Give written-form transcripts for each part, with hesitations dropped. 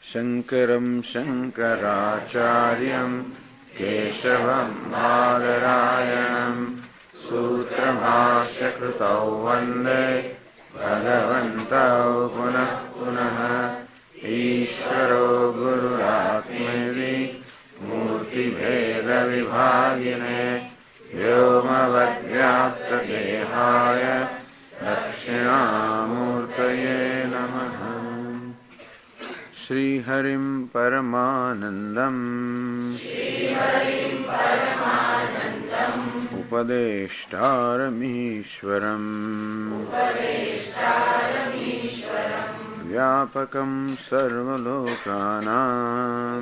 शङ्करं शङ्कराचार्यं केशवं बादरायणं सूत्रभाष्यकृतौ वन्दे भगवन्तौ पुनः पुनः। ईश्वरो गुरुरात्मेति मूर्तिभेदविभागिने व्योमवद्व्याप्तदेहाय दक्षिणामूर्तये नमः। श्रीहरिं परमानन्दम् उपदेष्टारमीश्वरम् व्यापकं सर्वलोकानां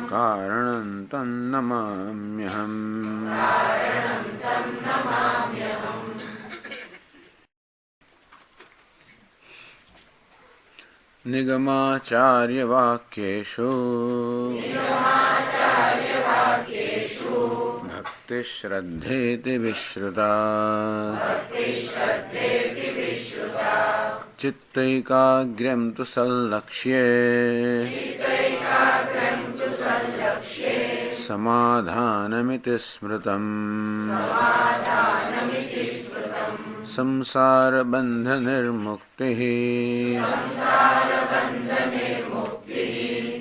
कारणं तन्नमाम्यहम्। निगमाचार्यवाक्येषु भक्तिश्रद्धेति विश्रुता चित्तैकाग्र्यं तु सल्लक्ष्ये समाधानमिति स्मृतम्। संसारबन्धनिर्मुक्तिः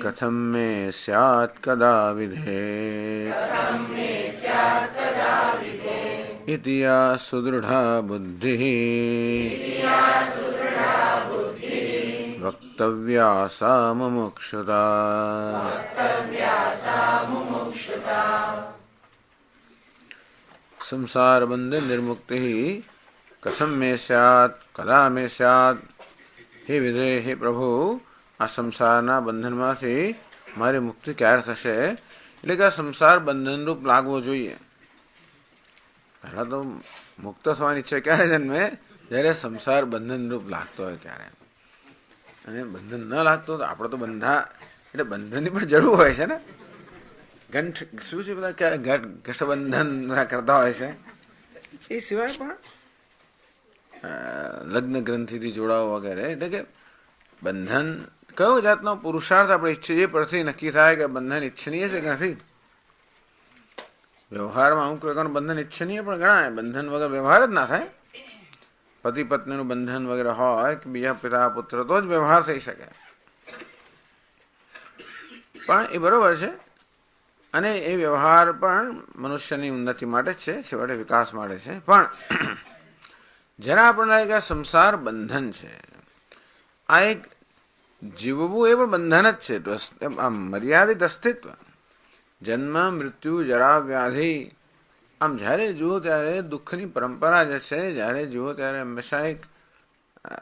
कथं मे स्यात् कदा विधेत् इति या सुदृढा बुद्धिः वक्तव्या सा मुमुक्षुता। संसार बंधन निर्मुक्ति कथम में स्यात् कदा में स्यात्। हे विधे हे प्रभु आ संसाરના બંધનમાંથી મારી મુક્તિ ક્યારે થશે? એટલે કે સંસાર બંધન રૂપ લાગવો જોઈએ. પહેલા તો મુક્ત થવાની ઈચ્છા ક્યારે જન્મે? જ્યારે સંસાર બંધન રૂપ લાગતો હોય ત્યારે. અને બંધન ન લાગતો તો આપણે તો બંધા એટલે બંધનની પણ જરૂર હોય છે ને. ગંઠ શું છે બધા ગઠબંધન કરતા હોય છે. એ સિવાય પણ લગ્ન ગ્રંથિથી જોડાવો વગેરે. એટલે કે બંધન કયો જાતનો પુરુષાર્થ આપણે ઈચ્છીએ એ પરથી નક્કી થાય કે બંધન ઈચ્છનીય છે કે નથી. વ્યવહારમાં અમુક પ્રકારનું બંધન ઈચ્છનીય પણ ગણાય. બંધન વગર વ્યવહાર જ ના થાય. પતિ પત્નીનું બંધન વગેરે હોય કે બીજા પિતા પુત્ર તો જ વ્યવહાર થઈ શકે. પણ એ બરોબર છે અને એ વ્યવહાર પણ મનુષ્યની ઉન્નતિ માટે જ છે, છેવટે વિકાસ માટે છે. પણ જ્યારે આપણને લાગે કે સંસાર બંધન છે, આ એક જીવવું એ પણ બંધન જ છે. આમ મર્યાદિત અસ્તિત્વ, જન્મ મૃત્યુ જરા વ્યાધિ, આમ જ્યારે જુઓ ત્યારે દુઃખની પરંપરા જે છે, જ્યારે જુઓ ત્યારે હંમેશા એક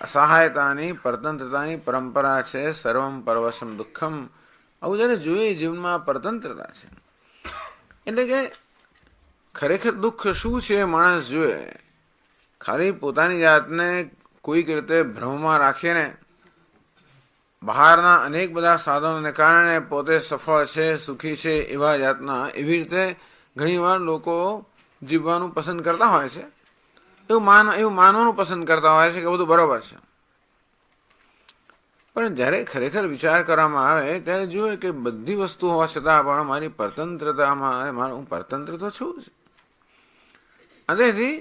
અસહાયતાની પરતંત્રતાની પરંપરા છે. સર્વમ પરવશમ દુઃખમ, આવું જ્યારે જોઈએ જીવનમાં પરતંત્રતા છે. એટલે કે ખરેખર દુઃખ શું છે માણસ જુએ. ખાલી પોતાની જાતને કોઈક રીતે ભ્રમમાં રાખીને બહારના અનેક બધા સાધનોને કારણે પોતે સફળ છે, સુખી છે એવા જાતના એવી રીતે ઘણીવાર લોકો જીવવાનું પસંદ કરતા હોય છે. એવું માનવાનું પસંદ કરતા હોય છે કે બધું બરાબર છે. પણ જ્યારે ખરેખર વિચાર કરવામાં આવે ત્યારે જુએ કે બધી વસ્તુ હોવા છતાં પણ મારી પરતંત્રતામાં હું પરતંત્ર તો છું જ. અને તેથી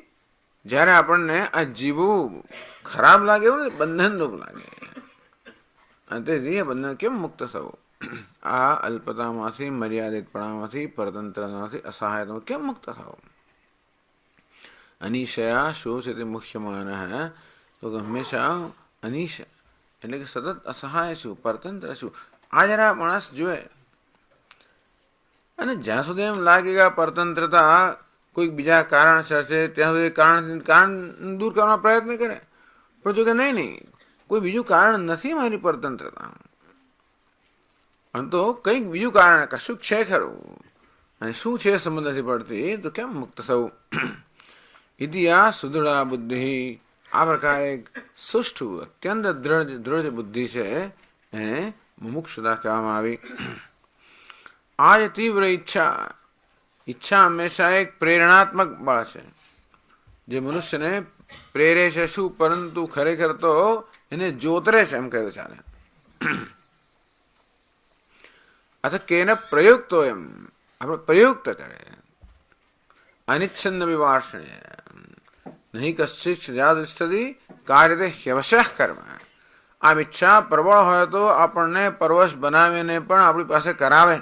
જ્યારે આપણને આ જીવવું ખરાબ લાગે એવું ને બંધનરૂપ લાગે. અને તેથી આ બંધન કેમ મુક્ત થવું? આ અલ્પતામાંથી, મર્યાદિતપણામાંથી, પરતંત્રતામાંથી, અસહાયતામાંથી કેમ મુક્ત થવું? અનિશયા શું છે તે મુખ્યમાન હે તો હંમેશા અનિશ એટલે કે સતત અસહાય છું, પરતંત્ર છું. આ જરા માણસ જુએ. અને જ્યાં સુધી એમ લાગે કે આ પરતંત્રતા કોઈક બીજા કારણસર છે ત્યાં સુધી કારણ દૂર કરવાનો પ્રયત્ન કરે. પણ જો કે નહીં, કોઈ બીજું કારણ નથી મારી પરતંત્રતા. અને તો કંઈક બીજું કારણ કશુંક છે ખરું. અને શું છે સમજ નથી પડતી તો કેમ મુક્ત થવું? ઇતિહાસ સુદૃઢા બુદ્ધિ, આ પ્રકારે એક સુષ્ઠુ અત્યંત દૃઢ બુદ્ધિ છે એને મુમુક્ષુતા કહેવામાં આવી. આ જે તીવ્ર ઈચ્છા હંમેશા એક પ્રેરણાત્મક બળ છે જે મનુષ્યને પ્રેરે છે. શું? પરંતુ ખરેખર તો એને જોતરે છે એમ કહ્યું ચાલે. અથવા કેને પ્રયુક્તો એમ આપણે પ્રયુક્ત કરે. અનિચ્છન્ન વિવાર્ષણે નહીં કશ્ચિત યાદિષ્ઠતિ કાર્યતે હ્યવશઃ કર્મ. આમ ઈચ્છા પ્રબળ હોય તો આપણને પરવશ બનાવીને પણ આપણી પાસે કરાવે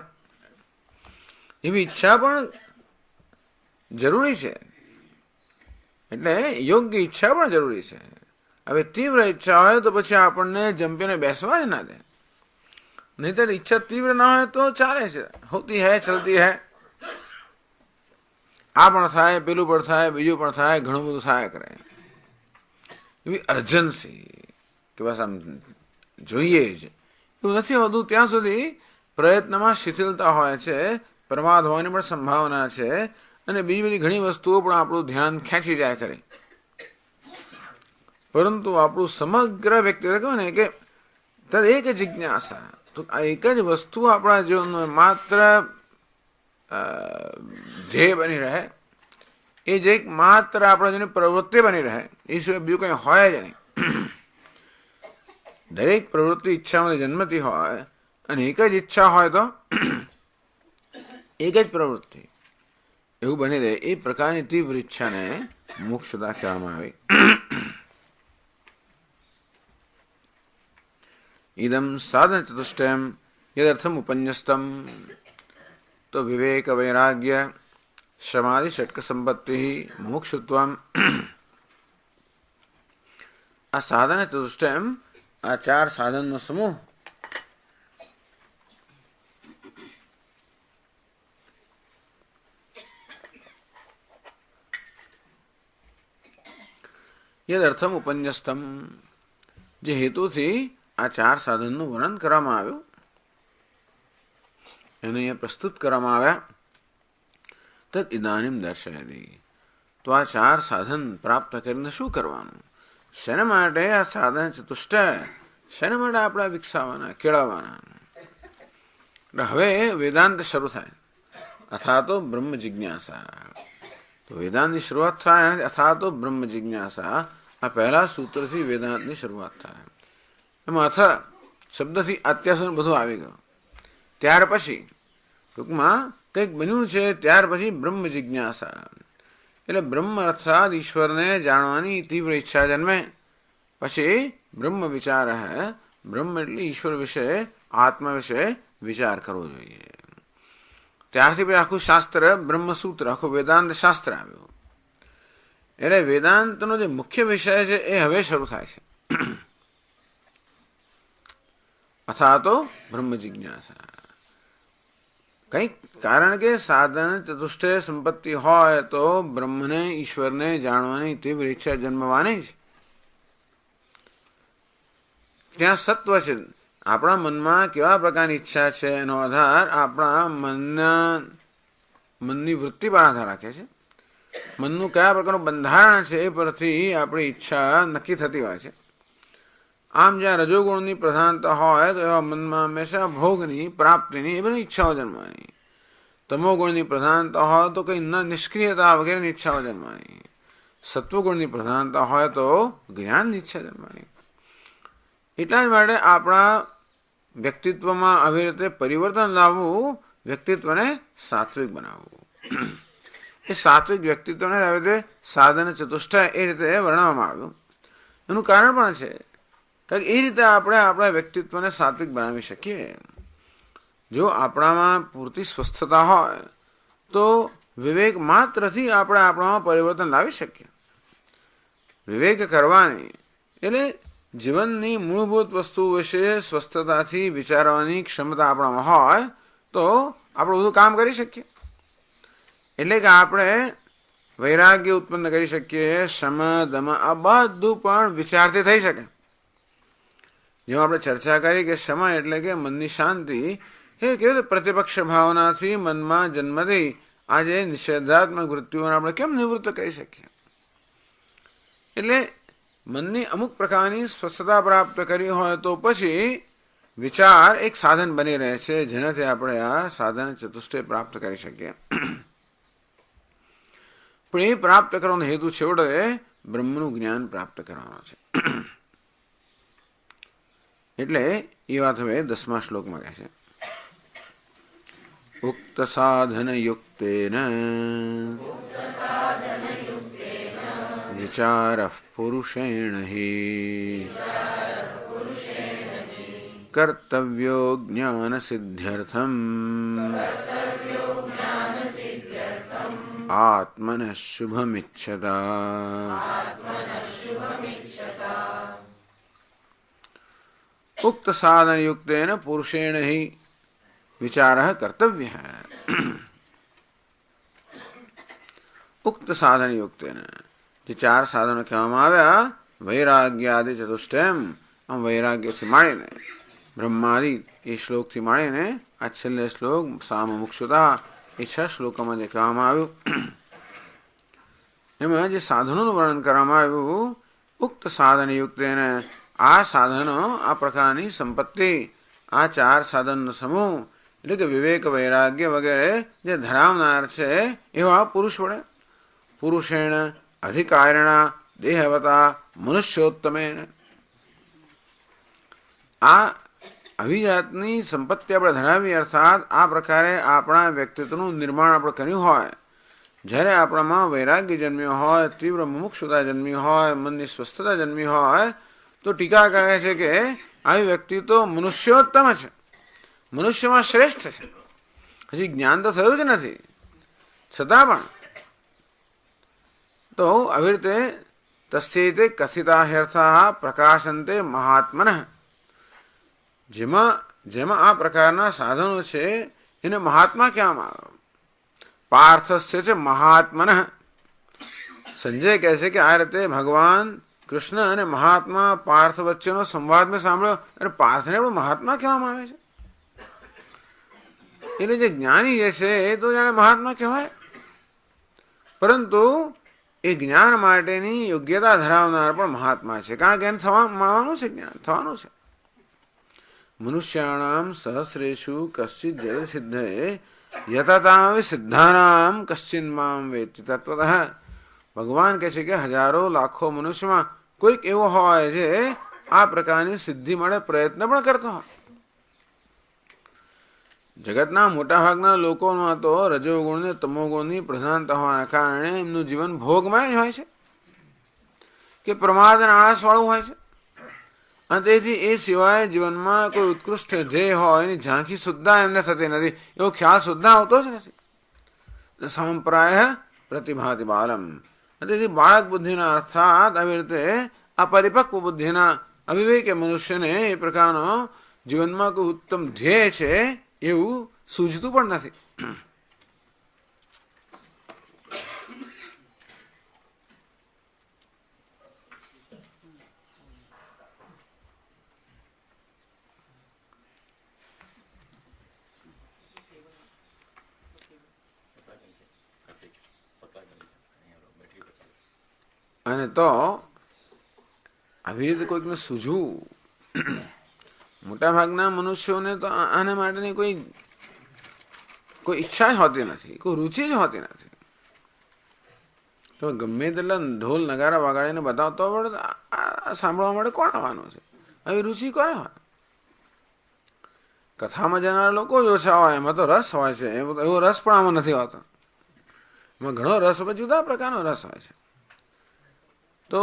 એવી ઈચ્છા પણ જરૂરી છે. એટલે યોગ્ય ઈચ્છા પણ જરૂરી છે. હવે તીવ્ર ઈચ્છા હોય તો પછી આપણને જંપીને બેસવા જ ના દે. નહીતર ઈચ્છા તીવ્ર ના હોય તો ચાલે છે, હોતી હૈ ચલતી હૈ, આ પણ થાય, પેલું પણ થાય, બીજું પણ થાય, ઘણું બધું થાય કરે. એવી અર્જન્સી કે બસ આમ જોઈએ જ એવું નથી હોતું. ત્યાં સુધી પ્રયત્નમાં શિથિલતા હોય છે, પ્રમાદ હોવાની પણ સંભાવના છે, અને બીજી બધી ઘણી વસ્તુઓ પણ આપણું ધ્યાન ખેંચી જાય કરે. પરંતુ આપણું સમગ્ર વ્યક્તિત્વ કહે ને કે તદ એક જિજ્ઞાસા, તો આ એક જ વસ્તુ આપણા જીવનમાં માત્ર ધ્યેય બની રહે, એ જ એક માત્ર આપણા જેની પ્રવૃત્તિ બની રહે, એ સિવાય બીજું કંઈ હોય જ નહીં. દરેક પ્રવૃત્તિ ઈચ્છામાં જન્મતી હોય અને એક જ ઈચ્છા હોય તો એક જ પ્રવૃત્તિ એવું બની રહે, એ પ્રકારની તીવ્ર ઈચ્છાને મોક્ષતા કહેવામાં આવી. ઇદમ સાધન ચતુષ્ટયમ યદર્થમ ઉપન્યસ્તમ, તો વિવેક વૈરાગ્ય સમાધિ ષટ્ક સંપત્તિ મુમુક્ષુત્વમ. આ સાધન ચતુષ્ટયમ, આ ચાર સાધનનો સમૂહ યદર્થમ ઉપન્યસ્તમ, જે હેતુથી આ ચાર સાધનનું વર્ણન કરવામાં આવ્યું એને અહીંયા પ્રસ્તુત કરવામાં આવ્યા. તદ ઇદાનીમ દર્શયતિ, તો આ ચાર સાધન પ્રાપ્ત કરીને શું કરવાનું, શેના માટે આ સાધન ચતુષ્ટય, શેના માટે આપણે વિકસાવવાના, કેળવવાના. હવે વેદાંત શરૂ થાય, અથવા તો બ્રહ્મ જિજ્ઞાસા. તો વેદાંતની શરૂઆત થાય અથવા તો બ્રહ્મ જિજ્ઞાસા, આ પહેલા સૂત્રથી વેદાંતની શરૂઆત થાય. એમાં અથ શબ્દથી અત્યાર સુધી બધું આવી ગયું. ત્યાર પછી ટૂંકમાં કંઈક બન્યું છે, ત્યાર પછી બ્રહ્મ જિજ્ઞાસા, એટલે બ્રહ્મ અર્થાત ઈશ્વરને જાણવાની તીવ્ર ઈચ્છા જન્મે. પછી બ્રહ્મ વિચાર હે, બ્રહ્મ એટલે ઈશ્વર વિશે, આત્મા વિશે વિચાર કરવો જોઈએ. ત્યારથી પછી આખું શાસ્ત્ર બ્રહ્મસૂત્ર, આખું વેદાંત શાસ્ત્ર આવ્યું. એટલે વેદાંતનો જે મુખ્ય વિષય છે એ હવે શરૂ થાય છે. અથવા તો બ્રહ્મ જિજ્ઞાસા. કંઈક કારણ કે સાધન ચતુષ્ટય સંપત્તિ હોય તો બ્રહ્મને, ઈશ્વરને જાણવાની તીવ્ર ઈચ્છા જન્મવાની જ. ત્યાં સત્વ છે. આપણા મનમાં કેવા પ્રકારની ઈચ્છા છે એનો આધાર આપણા મનની વૃત્તિ પર આધાર રાખે છે. મનનું કયા પ્રકારનું બંધારણ છે એ પરથી આપણી ઈચ્છા નક્કી થતી હોય છે. આમ જ્યાં રજોગુણની પ્રધાનતા હોય તો એવા મનમાં હંમેશા ભોગની, પ્રાપ્તિની એ બધી ઈચ્છાઓ જન્મવાની. તમોગુણની પ્રધાનતા હોય તો કંઈ નિષ્ક્રિયતા વગેરેની ઈચ્છાઓ જન્મવાની. સત્વગુણની પ્રધાનતા હોય તો જ્ઞાનની ઈચ્છા જન્મવાની. એટલા જ માટે આપણા વ્યક્તિત્વમાં આવી રીતે પરિવર્તન લાવવું, વ્યક્તિત્વને સાત્વિક બનાવવું. એ સાત્વિક વ્યક્તિત્વને આવી રીતે સાધન ચતુષ્ટય એ રીતે વર્ણવવામાં આવ્યું. એનું કારણ પણ છે કારણ કે એ રીતે આપણે આપણા વ્યક્તિત્વને સાત્વિક બનાવી શકીએ. જો આપણામાં પૂરતી સ્વસ્થતા હોય તો વિવેક માત્રથી આપણે આપણામાં પરિવર્તન લાવી શકીએ. વિવેક કરવાની એટલે જીવનની મૂળભૂત વસ્તુ વિશે સ્વસ્થતાથી વિચારવાની ક્ષમતા આપણામાં હોય તો આપણે બધું કામ કરી શકીએ. એટલે કે આપણે વૈરાગ્ય ઉત્પન્ન કરી શકીએ, શમ, દમ, આ બધું પણ વિચારથી થઈ શકે. જેમ આપણે ચર્ચા કરી કે શમ એટલે કે મનની શાંતિ, એ કેવી રીતે પ્રતિપક્ષ ભાવનાથી મનમાં જન્મથી આજે નિષેધાત્મક વૃત્તિઓને આપણે કેમ નિવૃત્ત કરી શકીએ. એટલે મનની અમુક પ્રકારની સ્વસ્થતા પ્રાપ્ત કરી હોય તો પછી વિચાર એક સાધન બની રહે છે, જેનાથી આપણે આ સાધન ચતુષ્ટય પ્રાપ્ત કરી શકીએ. પણ એ પ્રાપ્ત કરવાનો હેતુ છેવટે બ્રહ્મનું જ્ઞાન પ્રાપ્ત કરવાનો છે. એટલે એ વાત હવે 10મા શ્લોકમાં કહે છે. ઉક્ત સાધન યુક્તેન વિચારઃ પુરુષેણ હિ કર્તવ્યો જ્ઞાન સિદ્ધ્યર્થમ આત્મન શુભમિચ્છતા. ઉક્ત સાધન યુક્તેન પુરુષેણ હિ વિચારઃ કર્તવ્ય. ઉક્ત સાધન યુક્તેન, જે 4 સાધનો કહેવામાં આવ્યા, વૈરાગ્ય આદિ ચતુષ્ટયમ, આમ વૈરાગ્યથી માંડીને બ્રહ્માદિ એ શ્લોકથી માંડીને આ છેલ્લે શ્લોક સામમુક્ષુતા એ 6 શ્લોકોમાં જે કહેવામાં આવ્યું, એમાં જે સાધનોનું વર્ણન કરવામાં આવ્યું, ઉક્ત સાધન યુક્તેન, આ સાધનો, આ પ્રકારની સંપત્તિ, આ 4 સાધનનો સમૂહ એટલે કે વિવેક વૈરાગ્ય વગેરે જે ધરાવનાર છે એવા પુરુષ વડે પુરુષેણ અધિકારિણા દેહવતા મનુષ્યોત્તમેન, આ આવી જાતની સંપત્તિ આપણે ધરાવી, અર્થાત આ પ્રકારે આપણા વ્યક્તિત્વનું નિર્માણ આપણે કર્યું હોય, જ્યારે આપણામાં વૈરાગ્ય જન્મ્યો હોય, તીવ્ર મુમુક્ષુતા જન્મી હોય, મનની સ્વસ્થતા જન્મી હોય, તો ટીકા કહે છે કે આવી વ્યક્તિ તો મનુષ્યોત્તમ છે, મનુષ્યમાં શ્રેષ્ઠ છે. હજી જ્ઞાન તો થયું જ નથી, છતાં પણ તો આવી રીતે તસ્યૈતે કથિતા હેર્થા પ્રકાશંતે મહાત્મનઃ, જેમાં આ પ્રકારના સાધનો છે એને મહાત્મા કહેવામાં આવે. પાર્થસ્ય છે મહાત્મનઃ. સંજય કહે છે કે આ રીતે ભગવાન કૃષ્ણ અને મહાત્મા પાર્થ વચ્ચેનો સંવાદ મેં સાંભળ્યો, અને પાર્થને પણ મહાત્મા કહેવામાં આવે છે. એટલે જે જ્ઞાની જે છે એ તો જાણે મહાત્મા કહેવાય, પરંતુ એ જ્ઞાન માટેની યોગ્યતા ધરાવનાર પણ મહાત્મા છે, કારણ કે એને મળવાનું છે, જ્ઞાન થવાનું છે. મનુષ્યાણામ સહસ્રેષુ કશ્ચિદ જય સિદ્ધે યતતામ સિદ્ધાનામ કશ્ચિન મામ વેત્તિ તત્વતઃ. ભગવાન કહે છે કે હજારો લાખો મનુષ્યમાં કોઈક એવો હોય જે આ પ્રકારની સિદ્ધિ માટે પ્રયત્ન પણ કરતો હોય. જગતના મોટાભાગના લોકોમાં તો રજોગુણ ને તમોગુણની પ્રધાનતા હોવાના કારણે એમનું જીવન ભોગમય જ હોય છે કે પ્રમાદ અને આળસવાળું હોય છે, અને તેથી એ સિવાય જીવનમાં કોઈ ઉત્કૃષ્ટ ધ્યેય હોય એની ઝાંખી સુદ્ધા એમને થતી નથી, એવો ખ્યાલ સુદ્ધા આવતો જ નથી. સંપ્રાય પ્રતિભાતિ બાલમ, તેથી બાળક બુદ્ધિના અર્થાત આવી રીતે આ પરિપક્વ બુદ્ધિના અવિવેકી મનુષ્યને એ પ્રકારનો જીવનમાં કોઈ ઉત્તમ ધ્યેય છે એવું સૂઝતું પણ નથી. અને તો આવી રીતે કોઈકને સૂઝવું, મોટાભાગના મનુષ્યોને તો આના માટેની કોઈ ઈચ્છા જ હોતી નથી, કોઈ રુચિ જ હોતી નથી. તો ગમે તેટલા ઢોલ નગારા વગાડીને બતાવતો પડે આ સાંભળવા માટે કોણ આવવાનું છે, આવી રુચિ કોને હોય? કથામાં જનારા લોકો જ ઓછા હોય, એમાં તો રસ હોય છે, એવો રસ પણ આમાં નથી હોતો. એમાં ઘણો રસ હોય, જુદા પ્રકારનો રસ હોય છે. તો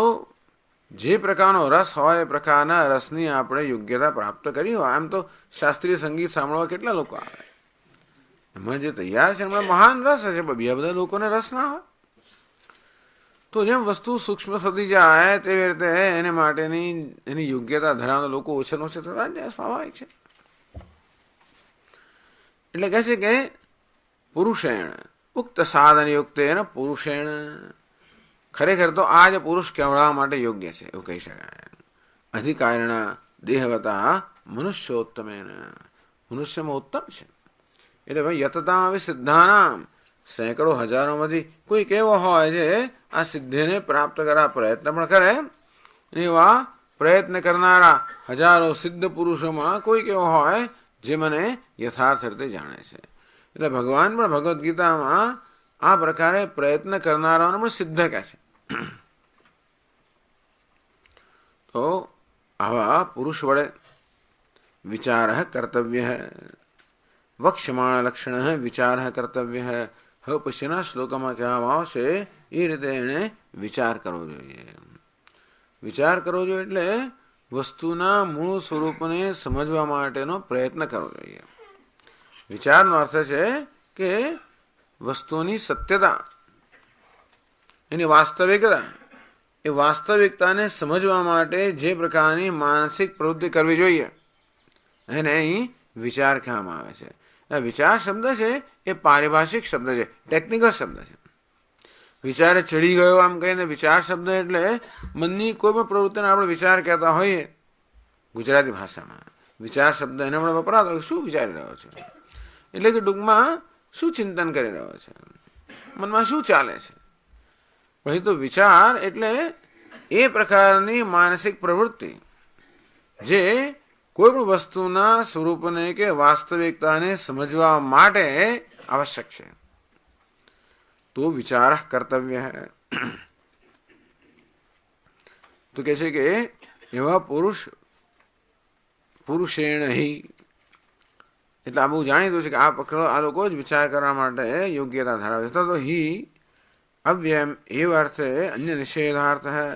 જે પ્રકારનો રસ હોય એ પ્રકારના રસની આપણે યોગ્યતા પ્રાપ્ત કરી હોય. આમ તો શાસ્ત્રીય સંગીત સાંભળવા કેટલા લોકો આવે, એમાં જે તૈયાર છે એમાં મહાન રસ છે, બીજા બધા લોકોને રસ ના હોય. તો જેમ વસ્તુ સૂક્ષ્મ થતી જાય તેવી રીતે એને માટેની એની યોગ્યતા ધરાવનાર લોકો ઓછે ઓછે થતા જાય, સ્વાભાવિક છે. એટલે કહે છે કે પુરુષેણ ઉક્ત સાધન યુક્તેન પુરુષેણ, ખરેખર તો આ જ પુરુષ કહેવાવા માટે યોગ્ય છે એવું કહી શકાય. અધિકારિણા દેહવતા મનુષ્યોત્તમેન, મનુષ્યમાં ઉત્તમ છે. એટલે ભાઈ યતતા સિદ્ધાનામ, સેંકડો હજારોમાંથી કોઈક એવો હોય જે આ સિદ્ધિને પ્રાપ્ત કરવા પ્રયત્ન પણ કરે, એવા પ્રયત્ન કરનારા હજારો સિદ્ધ પુરુષોમાં કોઈક એવો હોય જે મને યથાર્થ રીતે જાણે છે. એટલે ભગવાન પણ ભગવદ્ ગીતામાં આ પ્રકારે પ્રયત્ન કરનારાઓને પણ સિદ્ધ કહે છે. તો આવા પુરુષ વડે વિચાર કર્તવ્ય. વક્ષ્યમાણ લક્ષણ વિચાર કર્તવ્ય. હવે પછીના શ્લોકમાં કહેવામાં આવશે એ રીતે એણે વિચાર કરવો જોઈએ. વિચાર કરવો જોઈએ એટલે વસ્તુના મૂળ સ્વરૂપને સમજવા માટેનો પ્રયત્ન કરવો જોઈએ. વિચારનો અર્થ છે કે વસ્તુની સત્યતા, એની વાસ્તવિકતા, એ વાસ્તવિકતાને સમજવા માટે જે પ્રકારની માનસિક પ્રવૃત્તિ કરવી જોઈએ એને અહીં વિચાર કહેવામાં આવે છે. વિચાર શબ્દ છે એ પારિભાષિક શબ્દ છે, ટેકનિકલ શબ્દ છે. વિચારે ચડી ગયો આમ કહીને વિચાર શબ્દ એટલે મનની કોઈ પણ પ્રવૃત્તિને આપણે વિચાર કહેતા હોઈએ ગુજરાતી ભાષામાં. વિચાર શબ્દ એને આપણે વપરાતો હોય શું વિચારી રહ્યો છે, એટલે કે ટૂંકમાં શું ચિંતન કરી રહ્યો છે, મનમાં શું ચાલે છે. પછી તો વિચાર એટલે એ પ્રકારની માનસિક પ્રવૃત્તિ જે કોઈ પણ વસ્તુના સ્વરૂપને કે વાસ્તવિકતાને સમજવા માટે આવશ્યક છે. તો વિચાર કર્તવ્ય. તો કે છે કે એવા પુરુષેણ હિ, એટલે આ બહુ જાણીતું છે કે આ પકડો આ લોકો જ વિચાર કરવા માટે યોગ્યતા ધરાવે છે. તો હિ અવ્યયમ એવા અર્થે અન્ય નિષેધાર્થ હે.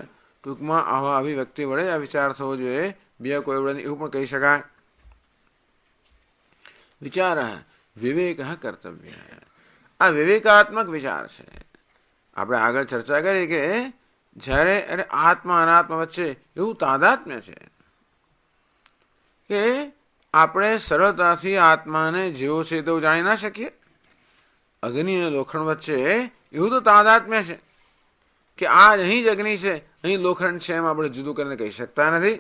ટૂંકમાં આવા અભિવ્યક્તિ વડે આ વિચાર થવો જોઈએ, બીજા કોઈ વડે એવું પણ કહી શકાય. વિચાર વિવેક કર્તવ્ય. આ વિવેકાત્મક વિચાર છે. આપણે આગળ ચર્ચા કરી કે જ્યારે આત્મા અનાત્મા વચ્ચે એવું તાદાત્મ્ય છે કે આપણે સરળતાથી આત્માને જેવો છે તેવું જાણી ના શકીએ. અગ્નિ અને લોખંડ વચ્ચે એવું તો તાદાત્મ્ય છે કે આ અહીં જ અગ્નિ છે, અહીં લોખંડ છે, એમ આપણે જુદું કરીને કહી શકતા નથી.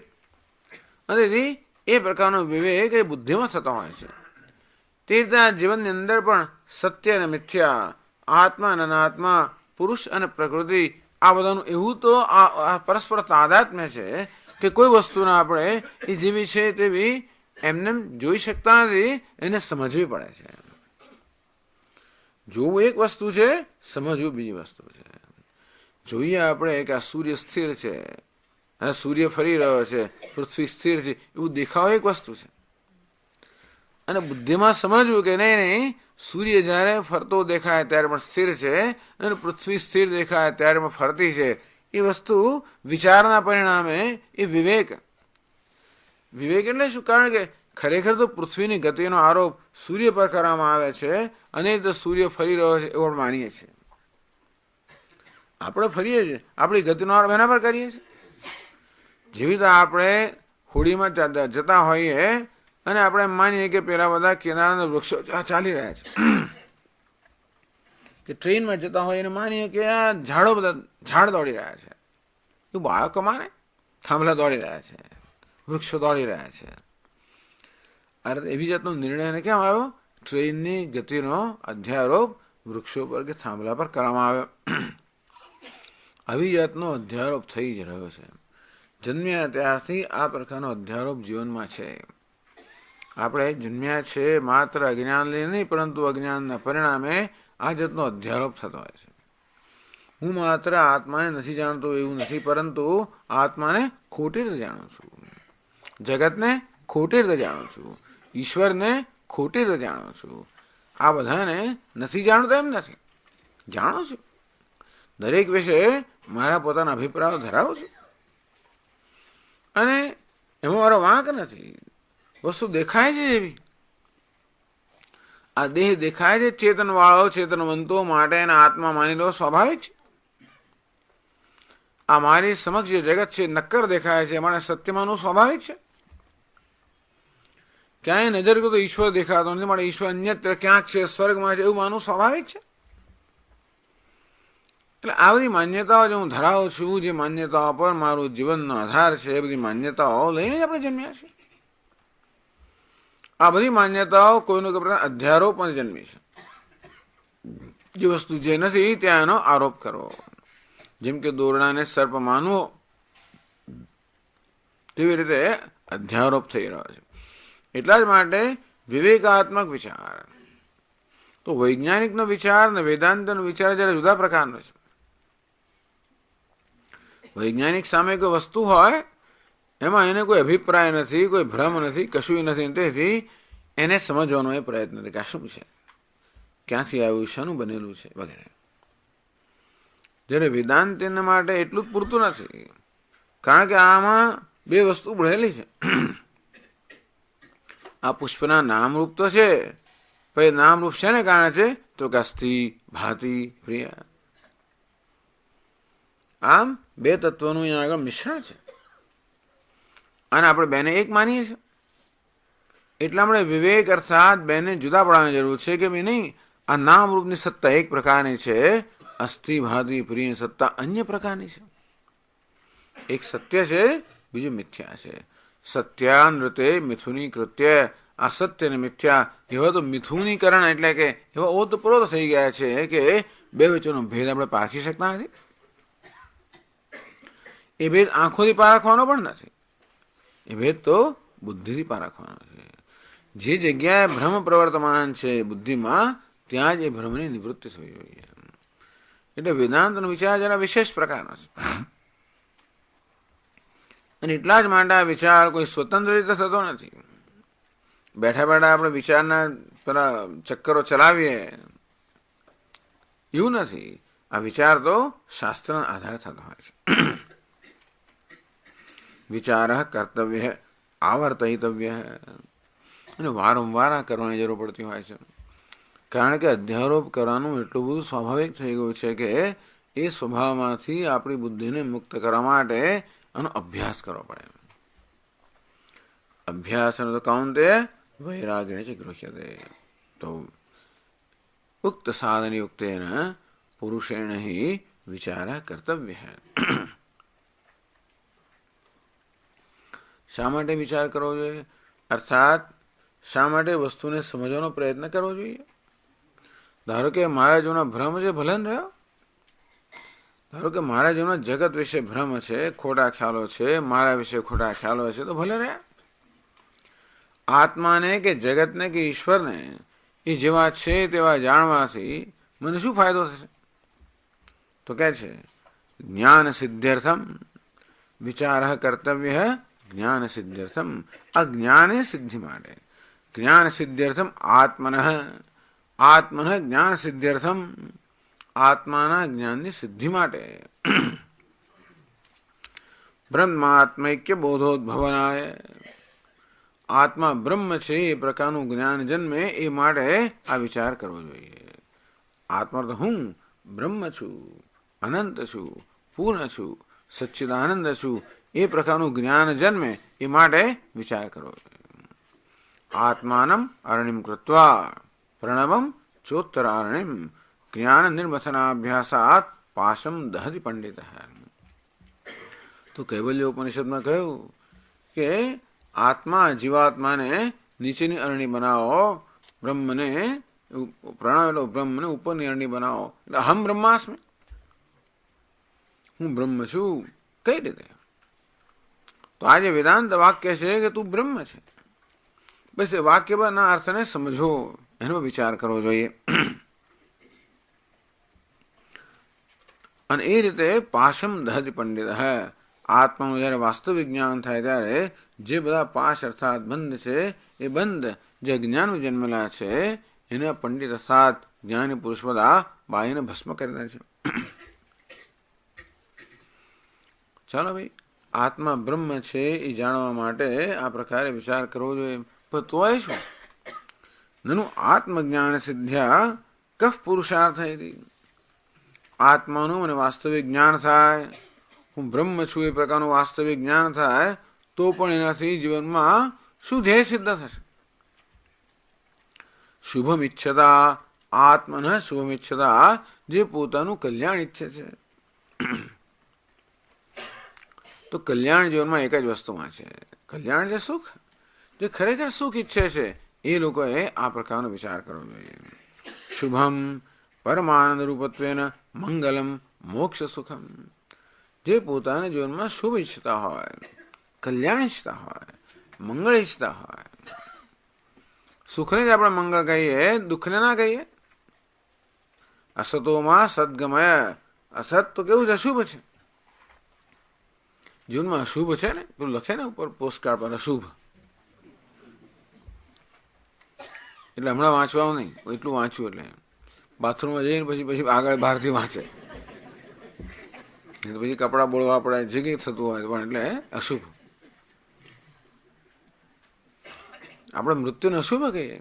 અને તેથી એ પ્રકારનો વિવેક એ બુદ્ધિમાં થતો હોય છે. તે રીતે આ જીવનની અંદર પણ સત્ય અને મિથ્યા, આત્મા અને અનાત્મા, પુરુષ અને પ્રકૃતિ, આ બધાનું એવું તો આ પરસ્પર તાદાત્મ્ય છે કે કોઈ વસ્તુને આપણે એ જેવી છે તેવી એમને જોઈ શકતા નથી, એને સમજવી પડે છે. જોવું એક વસ્તુ છે, સમજવું બીજી વસ્તુ છે. જોઈએ આપણે કે આ સૂર્ય સ્થિર છે, સૂર્ય ફરી રહ્યો છે, પૃથ્વી સ્થિર છે, એવું દેખાવ એક વસ્તુ છે. અને બુદ્ધિમાં સમજવું કે નહીં, સૂર્ય જ્યારે ફરતો દેખાય ત્યારે પણ સ્થિર છે અને પૃથ્વી સ્થિર દેખાય ત્યારે પણ ફરતી છે. એ વસ્તુ વિચારના પરિણામે એ વિવેક. વિવેક એટલે શું? કારણ કે ખરેખર તો પૃથ્વીની ગતિનો આરોપ સૂર્ય પર કરવામાં આવે છે અને તો સૂર્ય ફરી રહ્યો છે એવું માનીએ છીએ. આપણે ફરીએ છીએ, આપણી ગતિનો આરોપ એના પર કરીએ છીએ. જેવી રીતે આપણે હોડીમાં જતા હોઈએ અને આપણે માનીએ કે પેલા બધા કિનારાના વૃક્ષો ચાલી રહ્યા છે, કે ટ્રેનમાં જતા હોય અને માનીએ કે આ ઝાડો બધા ઝાડ દોડી રહ્યા છે. એવું બાળકો માને? થાંભલા દોડી રહ્યા છે, વૃક્ષો દોડી રહ્યા છે. અરે એવી જાતનો નિર્ણય એને કેમ આવ્યો? ટ્રેનની ગતિનો અધ્યારોપ વૃક્ષો પર કે થાંભલા પર કરવામાં આવ્યો. આવી જાતનો અધ્યારોપ થઈ જ રહ્યો છે. જન્મ્યા ત્યારથી આ પ્રકારનો અધ્યારોપ જીવનમાં છે. આપણે જન્મ્યા છે માત્ર અજ્ઞાન લઈને નહીં, પરંતુ અજ્ઞાનના પરિણામે આ જાતનો અધ્યારોપ થતો હોય છે. હું માત્ર આત્માને નથી જાણતો એવું નથી, પરંતુ આત્માને ખોટી રીતે જાણું છું, જગતને ખોટી રીતે જાણું છું, ઈશ્વરને ખોટી રીતે જાણું છું. આ બધાને નથી જાણતો એમ નથી, જાણું છું. દરેક વિશે મારા પોતાના અભિપ્રાયો ધરાવું છું અને એમાં મારો વાંક નથી. વસ્તુ દેખાય છે એવી, આ દેહ દેખાય છે ચેતન વાળો, ચેતનવંતો માટે એના આત્મા માની લો સ્વાભાવિક છે. આ મારી સમક્ષ જે જગત છે નક્કર દેખાય છે, મારે સત્ય માનવું સ્વાભાવિક છે. ક્યાંય નજર કરો તો ઈશ્વર દેખાતો નથી, મારે ઈશ્વર અન્યત્ર ક્યાંક છે, સ્વર્ગમાં છે એવું માનવું સ્વાભાવિક છે. એટલે આ બધી માન્યતાઓ જે હું ધરાવું છું, જે માન્યતાઓ પર મારું જીવનનો આધાર છે, એ બધી માન્યતાઓ લઈને જ આપણે જન્મ્યા છીએ. આ બધી માન્યતાઓ કોઈનો કોઈ પ્રકાર અધ્યારોપમાં જન્મી છે. જે વસ્તુ જે નથી ત્યાં એનો આરોપ કરવો. જેમ કે દોરડાને સર્પ માનવો, તેવી રીતે અધ્યારોપ થઈ રહ્યો છે. એટલા જ માટે વિવેકાત્મક વિચાર. તો વૈજ્ઞાનિકનો વિચાર અને વેદાંતનો વિચાર જયારે જુદા પ્રકારનો છે. વૈજ્ઞાનિક સામે કોઈ વસ્તુ હોય એમાં એને કોઈ અભિપ્રાય નથી, કોઈ ભ્રમ નથી, કશું નથી. તેથી એને સમજવાનો એ પ્રયત્ન નથી કે આ શું છે, ક્યાંથી આવ્યું, શાનું બનેલું છે વગેરે. જ્યારે વેદાંતિના માટે એટલું જ પૂરતું નથી, કારણ કે આમાં બે વસ્તુ ભળેલી છે. આ પુષ્પના નામરૂપ તો છે, પણ એ નામરૂપ શેને કારણે છે? તો કે અસ્થિ, ભાતિ, પ્રિય. આમ બે તત્વોનું અહીંયા આગળ મિશ્રણ છે, અને આપણે બેને એક માનીએ છીએ. એટલા માટે વિવેક અર્થાત બેને જુદા પાડવાની જરૂર છે કે ભાઈ નહીં, આ નામરૂપની સત્તા એક પ્રકારની છે, અસ્થિ, ભાતિ, પ્રિય સત્તા અન્ય પ્રકારની છે. એક સત્ય છે, બીજું મિથ્યા છે. સત્યાનૃતે મિથુની કૃત્ય. આ સત્ય ને મિથ્યા એવા તો મિથુનીકરણ એટલે કે એવા ઓતપ્રોત થઈ ગયા છે કે બે વચ્ચેનો ભેદ આપણે પારખી શકતા નથી. એ ભેદ આંખોથી પારખવાનો પણ નથી, એ ભેદ તો બુદ્ધિથી પારખવાનો છે. જે જગ્યાએ ભ્રમ પ્રવર્તમાન છે બુદ્ધિમાં, ત્યાં જ એ ભ્રમની નિવૃત્તિ થવી જોઈએ. એટલે વેદાંતનો વિચાર જરા વિશેષ પ્રકારનો છે, અને એટલા જ માટે આ વિચાર કોઈ સ્વતંત્ર રીતે થતો નથી. બેઠા બેઠા આપણે વિચારના પેલા ચક્કરો ચલાવીએ એવું નથી. આ વિચાર તો શાસ્ત્રના આધારે થતો હોય છે. વિચાર કર્તવ્ય આવર્તયિતવ્ય, અને વારંવાર આ કરવાની જરૂર પડતી હોય છે. કારણ કે અધ્યારોપ કરવાનું એટલું બધું સ્વાભાવિક થઈ ગયું છે કે એ સ્વભાવમાંથી આપણી બુદ્ધિને મુક્ત કરવા માટે આનો અભ્યાસ કરવો પડે. અભ્યાસ તો કાઉન્તે વૈરાગ્ય છે ગૃહ્યતે. તો ઉક્ત સાધન યુક્તેન પુરુષેણ હિ વિચાર કર્તવ્ય. શા માટે વિચાર કરવો જોઈએ? અર્થાત શા માટે વસ્તુને સમજવાનો પ્રયત્ન કરવો જોઈએ? ધારો કે મારા જેવના ભ્રમ છે, ભલે ને રહ્યો. ધારો કે મારા જેવના જગત વિશે ભ્રમ છે, ખોટા ખ્યાલો છે, મારા વિશે ખોટા ખ્યાલો છે, તો ભલે રહ્યા. આત્માને કે જગતને કે ઈશ્વરને એ જેવા છે તેવા જાણવાથી મને શું ફાયદો થશે? તો કહે છે જ્ઞાન સિદ્ધ્યર્થમ વિચાર કર્તવ્ય. જ્ઞાન સિદ્ધ્યર્થમ, આ જ્ઞાને સિદ્ધિ માટે. જ્ઞાન સિદ્ધ્યર્થમ આત્મન, આત્મન જ્ઞાન સિદ્ધ્યર્થમ, આત્માના જ્ઞાનની સિદ્ધિ માટે. બ્રહ્માત્મૈક્ય બોધોદ્ભવનાય, આત્મા બ્રહ્મ છે એ પ્રકારનું જ્ઞાન જન્મે એ માટે આ વિચાર કરવો જોઈએ. આત્મા તો હું બ્રહ્મ છું, અનંત છું, પૂર્ણ છું, સચ્ચિદાનંદ છું, એ પ્રકારનું જ્ઞાન જન્મે એ માટે વિચાર કરવો જોઈએ. આત્માનમ અરણિમ કૃત્વા પ્રણવમ ચોત્તરારણિમ જ્ઞાન નિર્મથનાભ્યાસાત પાશમ દહતિ પંડિત. તો કૈવલ્ય ઉપનિષદમાં કહ્યું કે આત્મા જીવાત્માને નીચેની અરણી બનાવો, બ્રહ્મને પ્રણવ બ્રહ્મને ઉપરની અરણી બનાવો. એટલે અહમ બ્રહ્માસ્મિ, હું બ્રહ્મ છું. કઈ રીતે? તો આજે વેદાંત વાક્ય છે કે તું બ્રહ્મ છે. બસ એ વાક્યના અર્થને સમજો, એનો વિચાર કરવો જોઈએ. અને એ રીતે પાશમ દહતિ પંડિત. આત્માનું જયારે વાસ્તવિક જ્ઞાન થાય ત્યારે જે બધા પાશ અર્થાત બંધ છે, એ બંધ જે જ્ઞાન જન્મેલા છે એને પંડિત અર્થાત જ્ઞાની પુરુષ બધા બાળીને ભસ્મ કરી દે છે. ચાલો ભાઈ, આત્મા બ્રહ્મ છે એ જાણવા માટે આ પ્રકારે વિચાર કરવો જોઈએ. પણ તોય શું? નનું આત્મજ્ઞાન સિદ્ધ્યા કફ પુરુષાર્થ હતી. આત્માનું મને વાસ્તવિક જ્ઞાન થાય, હું બ્રહ્મ છું એ પ્રકારનું વાસ્તવિક જ્ઞાન થાય, તો પણ એનાથી જીવનમાં શું ધ્યેય સિદ્ધ થશે? શુભમ ઈચ્છતા આત્મન શુભમ ઈચ્છતા, જે પોતાનું કલ્યાણ ઈચ્છે છે. તો કલ્યાણ જીવનમાં એક જ વસ્તુમાં છે, કલ્યાણ જે સુખ, જે ખરેખર સુખ ઈચ્છે છે એ લોકોએ આ પ્રકારનો વિચાર કરવો જોઈએ. શુભમ પરમાનંદ રૂપત્વેન મંગલમ મોક્ષ સુખમ, જે પોતાના જીવનમાં શુભ ઈચ્છતા હોય, કલ્યાણ ઈચ્છતા હોય, મંગળ ઈચ્છતા હોય. સુખને જ આપણે મંગળ કહીએ, દુઃખને ના કહીએ. અસતોમાં સદગમય, અસત તો કેવું છે? અશુભ છે. જીવનમાં અશુભ છે ને, તું લખે ને ઉપર પોસ્ટકાર્ડ પર અશુભ, એટલે હમણાં વાંચવાનું નહીં, એટલું વાંચ્યું એટલે બાથરૂમમાં જઈને પછી આગળ બહારથી વાંચે, પછી કપડાં બોળવા પડે, જે કંઈ થતું હોય પણ એટલે અશુભ. આપણે મૃત્યુને અશુભ કહીએ.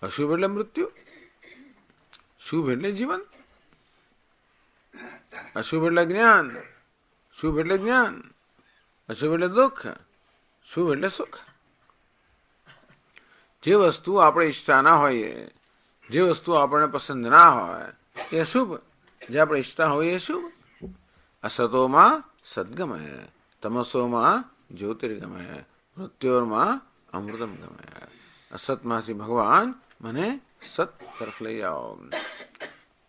અશુભ એટલે મૃત્યુ, શુભ એટલે જીવન, અશુભ એટલે જ્ઞાન, શુભ એટલે જ્ઞાન, અશુભ એટલે દુઃખ, શુભ એટલે સુખ. જે વસ્તુ આપણે ઈચ્છતા ના હોઈએ, જે વસ્તુ આપણને પસંદ ના હોય એ અશુભ, જે આપણે ઈચ્છતા હોઈએ એ શુભ. અસતોમાં સદગમય, તમસોમાં જ્યોતિર્ગમય, મૃત્યોરમાં અમૃતમ ગમય. અસતમાંથી ભગવાન મને સત તરફ લઈ આવો,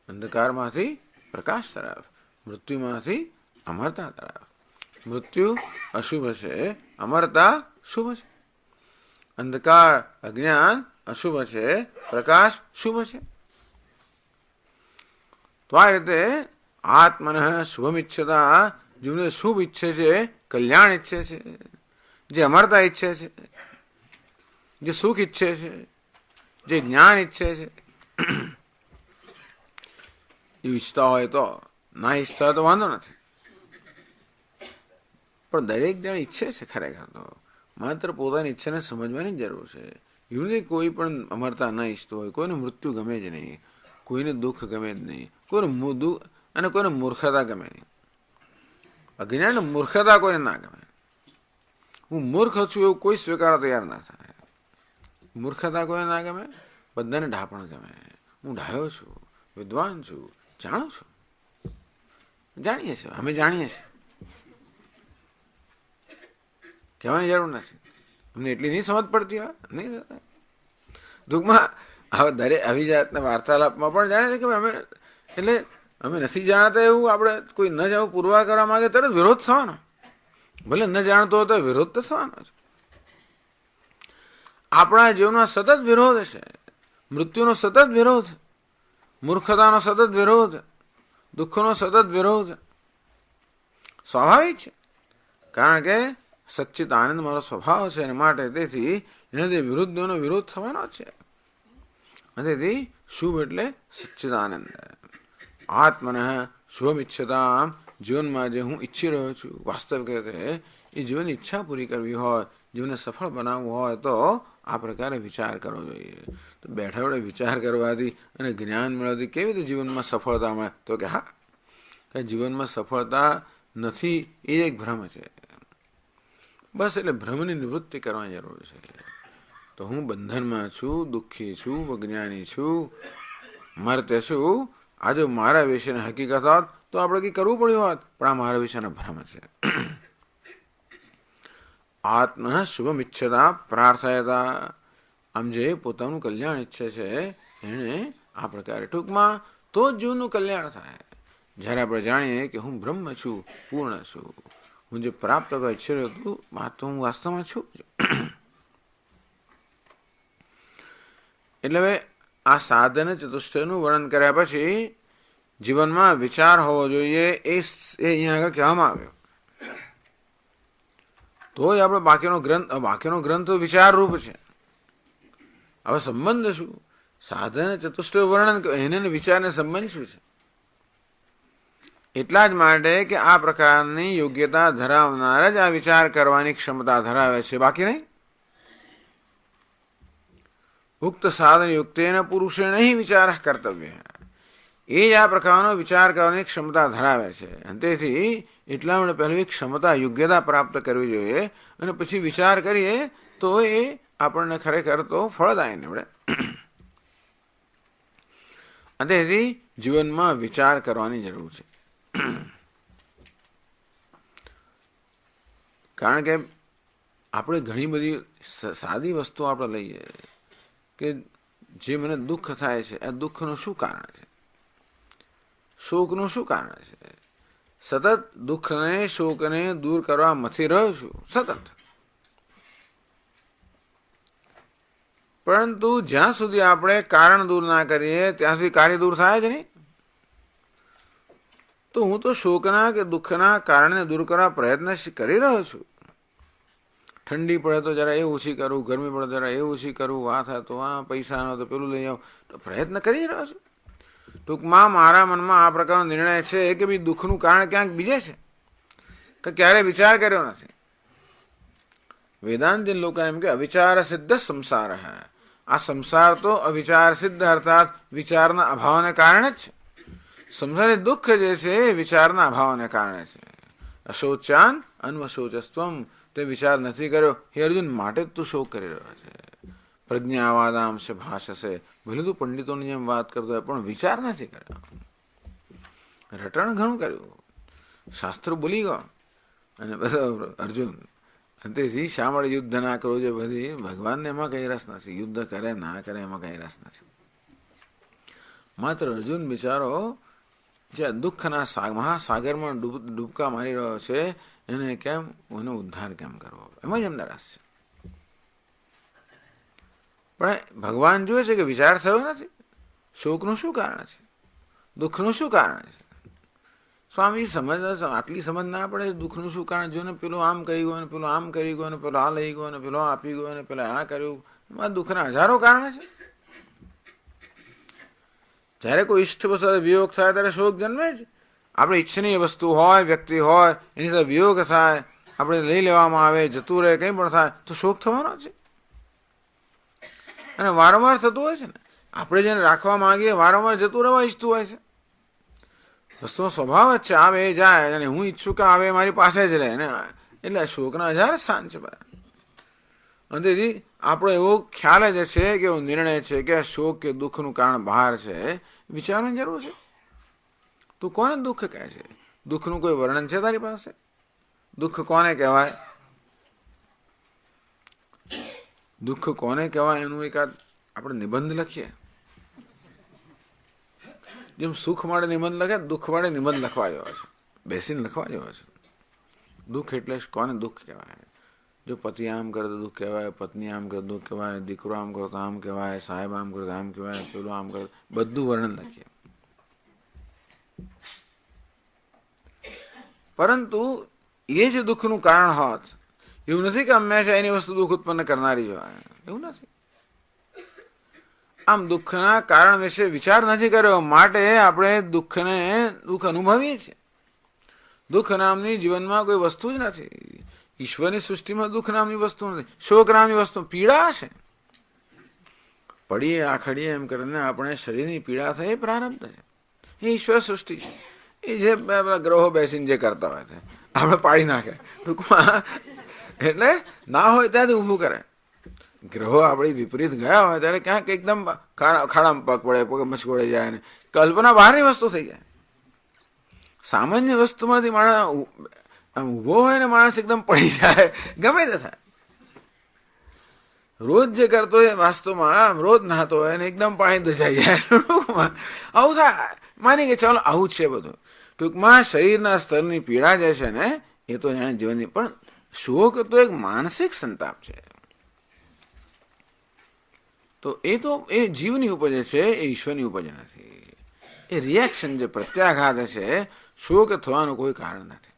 અંધકારમાંથી પ્રકાશ તરફ, મૃત્યુમાંથી અમરતા તરફ. મૃત્યુ અશુભ છે, અમરતા શુભ છે. અંધકાર અજ્ઞાન અશુભ છે, પ્રકાશ શુભ છે. તો આ રીતે આત્મન શુભમિચ્છતા, જીવને શુભ ઈચ્છે છે, કલ્યાણ ઈચ્છે છે, જે અમરતા ઈચ્છે છે, જે સુખ ઈચ્છે છે, જે જ્ઞાન ઈચ્છે છે, એ ઈચ્છતા હોય તો, ના ઈચ્છતા હોય તો વાંધો નથી, પણ દરેક જણ ઈચ્છે છે ખરેખર તો. માત્ર પોતાની ઈચ્છાને સમજવાની જરૂર છે. એવું નહીં કોઈ પણ અમરતા ન ઈચ્છતો હોય, કોઈને મૃત્યુ ગમે જ નહીં, કોઈને દુઃખ ગમે જ નહીં, કોઈને અને કોઈને મૂર્ખતા ગમે નહીં. અજ્ઞાન મૂર્ખતા કોઈને ના ગમે. હું મૂર્ખ છું એવું કોઈ સ્વીકારવા તૈયાર ના થાય. મૂર્ખતા કોઈને ના ગમે, બધાને ઢાપણ ગમે. હું ડાયો છું, વિદ્વાન છું, જાણું છું, જાણીએ છીએ, અમે જાણીએ છીએ, કહેવાની જરૂર નથી. અમને એટલી નહીં સમજ પડતી હોય નહીં. ટૂંકમાં હવે દરેક આવી જાતના વાર્તાલાપમાં પણ જાણે છે કે અમે એટલે અમે નથી જાણતા એવું આપણે કોઈ ન જાણવું પુરવાર કરવા માંગે તરત વિરોધ થવાનો. ભલે ન જાણતો હોય તો વિરોધ તો થવાનો છે. આપણા જીવનમાં સતત વિરોધ છે. મૃત્યુનો સતત વિરોધ, મૂર્ખતાનો સતત વિરોધ, દુઃખનો સતત વિરોધ સ્વાભાવિક છે. કારણ કે સચ્ચિત આનંદ મારો સ્વભાવ છે, અને માટે તેથી એનાથી વિરુદ્ધનો વિરોધ થવાનો છે. અને તેથી શુભ એટલે સચ્ચિત આનંદ. આત્મને શુભમિચ્છતામ, જીવનમાં જે હું ઈચ્છી રહ્યો છું વાસ્તવિક રીતે એ જીવનની ઈચ્છા પૂરી કરવી હોય, જીવનને સફળ બનાવવું હોય તો આ પ્રકારે વિચાર કરવો જોઈએ. તો બેઠા બેઠા વિચાર કરવાથી અને જ્ઞાન મેળવવાથી કેવી રીતે જીવનમાં સફળતા મળે? તો કે હા, કે જીવનમાં સફળતા નથી એ એક ભ્રમ છે. બસ એટલે ભ્રમની નિવૃત્તિ કરવાની જરૂર છે. તો હું બંધનમાં છું, દુઃખી છું, અજ્ઞાની છું, મરતે છું. આ જો મારા વિશેની હકીકત હોત તો આપણે કંઈ કરવું પડ્યું હોત, પણ આ મારા વિશેના ભ્રમ છે. આત્મ શુભમિચ્છતા પ્રાર્થયતા, આમ જે પોતાનું કલ્યાણ ઈચ્છે છે એને આ પ્રકારે, ટૂંકમાં તો જ જીવનું કલ્યાણ થાય. જ્યારે આપણે જાણીએ કે હું બ્રહ્મ છું, પૂર્ણ છું, હું જે પ્રાપ્ત કરવા ઈચ્છી રહ્યો હતું તો હું વાસ્તવમાં છું. એટલે હવે આ સાધન ચતુષ્ટયનું વર્ણન કર્યા પછી જીવનમાં વિચાર હોવો જોઈએ એ અહીંયા આગળ કહેવામાં આવ્યો. તો જ આપણે બાકીનો ગ્રંથ વિચાર રૂપ છે. હવે સંબંધ શું? સાધન ચતુષ્ટય વર્ણન એને વિચારને સંબંધ શું છે? એટલા જ માટે કે આ પ્રકારની યોગ્યતા ધરાવનાર જ આ વિચાર કરવાની ક્ષમતા ધરાવે છે, બાકી નહીં. ઉક્ત સાધન યુક્તેન પુરુષેણ હિ વિચાર કર્તવ્ય, એ જ આ પ્રકારનો વિચાર કરવાની ક્ષમતા ધરાવે છે. અને તેથી એટલા માટે પહેલી ક્ષમતા યોગ્યતા પ્રાપ્ત કરવી જોઈએ, અને પછી વિચાર કરીએ તો એ આપણને ખરેખર તો ફળદાય નીવડે. અને તેથી જીવનમાં વિચાર કરવાની જરૂર છે. કારણ કે આપણે ઘણી બધી સાદી વસ્તુઓ આપણે લઈએ કે જે મને દુઃખ થાય છે, આ દુઃખનું શું કારણ છે, શોકનું શું કારણ છે. સતત દુઃખને શોકને દૂર કરવા મથી રહ્યો છું સતત, પરંતુ જ્યાં સુધી આપણે કારણ દૂર ના કરીએ ત્યાં સુધી કાર્ય દૂર થાય જ નહીં. તો હું તો શોકના કે દુઃખના કારણને દૂર કરવા પ્રયત્ન કરી રહ્યો છું. ઠંડી પડે તો જરા એ ઓછી કરું, ગરમી પડે જરા એ ઓછી કરું, આ થાય તો આ, પૈસા ન તો પેલું લઈ આવું, તો પ્રયત્ન કરી રહ્યો છું. ટૂંકમાં મારા મનમાં આ પ્રકારનો નિર્ણય છે કે ભાઈ દુઃખનું કારણ ક્યાંક બીજે છે, કે ક્યારે વિચાર કર્યો નથી. વેદાંતિન લોકો એમ કે અવિચાર સિદ્ધ સંસાર હે. આ સંસાર તો અવિચાર સિદ્ધ અર્થાત વિચારના અભાવને કારણે જ છે. સંસારી દુઃખ જે છે એ વિચારના અભાવને કારણે છે. અશોચાન અન્વશોચસ્ત્વમ, તે વિચાર નથી કર્યો, હે અર્જુન માટે જ તું શોક કરી રહ્યો છે. પ્રજ્ઞાવાદામ છે ભાષસે, ભલે તું પંડિતોની જેમ વાત કરતો હોય પણ વિચાર નથી કર્યો. રટણ ઘણું કર્યું, શાસ્ત્રો બોલી ગયો અને બધો અર્જુન અંતેથી શા માટે યુદ્ધ ના કરવું છે, બધી ભગવાનને એમાં કઈ રસ નથી. યુદ્ધ કરે ના કરે એમાં કઈ રસ નથી. માત્ર અર્જુન બિચારો જે દુઃખના મહાસાગરમાં ડૂબકા મારી રહ્યો છે, એને કેમ એનો ઉદ્ધાર કેમ કરવો, એમાં જ એમને રસ છે. પણ ભગવાન જુએ છે કે વિચાર થયો નથી, શોકનું શું કારણ છે, દુઃખનું શું કારણ છે. સ્વામી આટલી સમજ ના પડે દુઃખનું શું કારણ. જો ને પેલું આમ કહી ગયો, ને પેલું આમ કરી ગયો, ને પેલો આ લઈ ગયો, ને પેલો આપી ગયો, ને પેલા આ કર્યું. એમાં દુઃખના હજારો કારણ છે. જ્યારે કોઈ ઈષ્ટ સાથે વિયોગ થાય ત્યારે શોક જન્મે જ. આપણે ઈચ્છનીય વસ્તુ હોય, વ્યક્તિ હોય, એની સાથે વિયોગ થાય, આપણે લઈ લેવામાં આવે, જતું રહે, કંઈ પણ થાય તો શોક થવાનો છે. અને વારંવાર થતું હોય છે ને. આપણે જેને રાખવા માંગીએ વારંવાર જતું રહેવા ઈચ્છતું હોય છે. વસ્તુનો સ્વભાવ જ છે, આવે એ જાય, અને હું ઈચ્છું કે આવે મારી પાસે જ રહે ને. એટલે શોકના હજાર સ્થાન છે. અને તેથી આપણો એવો ખ્યાલ જ છે કે એવો નિર્ણય છે કે શોક કે દુઃખનું કારણ બહાર છે, વિચારવાની જરૂર છે. તું કોને દુઃખ કહે છે? દુઃખનું કોઈ વર્ણન છે તારી પાસે? દુઃખ કોને કહેવાય? દુઃખ કોને કહેવાય એનું એકાદ આપણે નિબંધ લખીએ. જેમ સુખ માટે નિબંધ લખે, દુઃખ માટે નિબંધ લખવા જેવો છે, બેસીને લખવા જેવો છે. દુઃખ એટલે કોને દુઃખ કહેવાય? જો પતિ આમ કરે તો દુઃખ કહેવાય, પત્ની આમ કરે દુઃખ કહેવાય, દીકરો આમ કરે તો આમ કહેવાય, સાહેબ આમ કરે તો આમ કહેવાય, પેલું આમ કરે, બધું વર્ણન લખીએ. પરંતુ એ જ દુઃખનું કારણ હોત એવું નથી કે હંમેશા એની વસ્તુ દુઃખ ઉત્પન્ન કરનારી જ હોય, એવું નથી. આમ દુઃખના કારણ વિશે વિચાર નથી કર્યો, માટે આપણે દુઃખ અનુભવીએ છીએ. દુઃખ નામની જીવનમાં કોઈ વસ્તુ જ નથી. ઈશ્વરની સૃષ્ટિમાં દુઃખ નામની વસ્તુ નથી, શોક નામની વસ્તુ. પીડા છે, પડીએ આખડીએ એમ કરીને આપણે શરીરની પીડા થાય, એ પ્રારબ્ધ છે, એ ઈશ્વર સૃષ્ટિ છે. એ જે ગ્રહો બેસીને જે કરતા હોય તે આપણે પાડી નાખે ટૂંકમાં. એટલે ના હોય ત્યાંથી ઊભું કરે. ગ્રહો આપણી વિપરીત ગયા હોય ત્યારે ક્યાંક એકદમ ખાડામાં પગ પડે, પગ મચકોડે જાય, ને કલ્પના બહારની વસ્તુ થઈ જાય. સામાન્ય વસ્તુમાંથી માણસ ઊભો હોય ને માણસ એકદમ પડી જાય, ગમે તે થાય. રોજ જે કરતો હોય વાસ્તવમાં રોજ નહાતો હોય ને એકદમ પાણી દજાઈ જાય. આવું થાય, માની કે ચાલો આવું જ છે બધું. ટૂંકમાં શરીરના સ્તરની પીડા જે છે ને એ તો જાણે જીવનની, પણ શોક તો એક માનસિક સંતાપ છે. તો એ જીવની ઉપજ છે, એ ઈશ્વરની ઉપજ નથી. એ રિએક્શન જે પ્રત્યાઘાત છે, શોક થવાનું કોઈ કારણ નથી,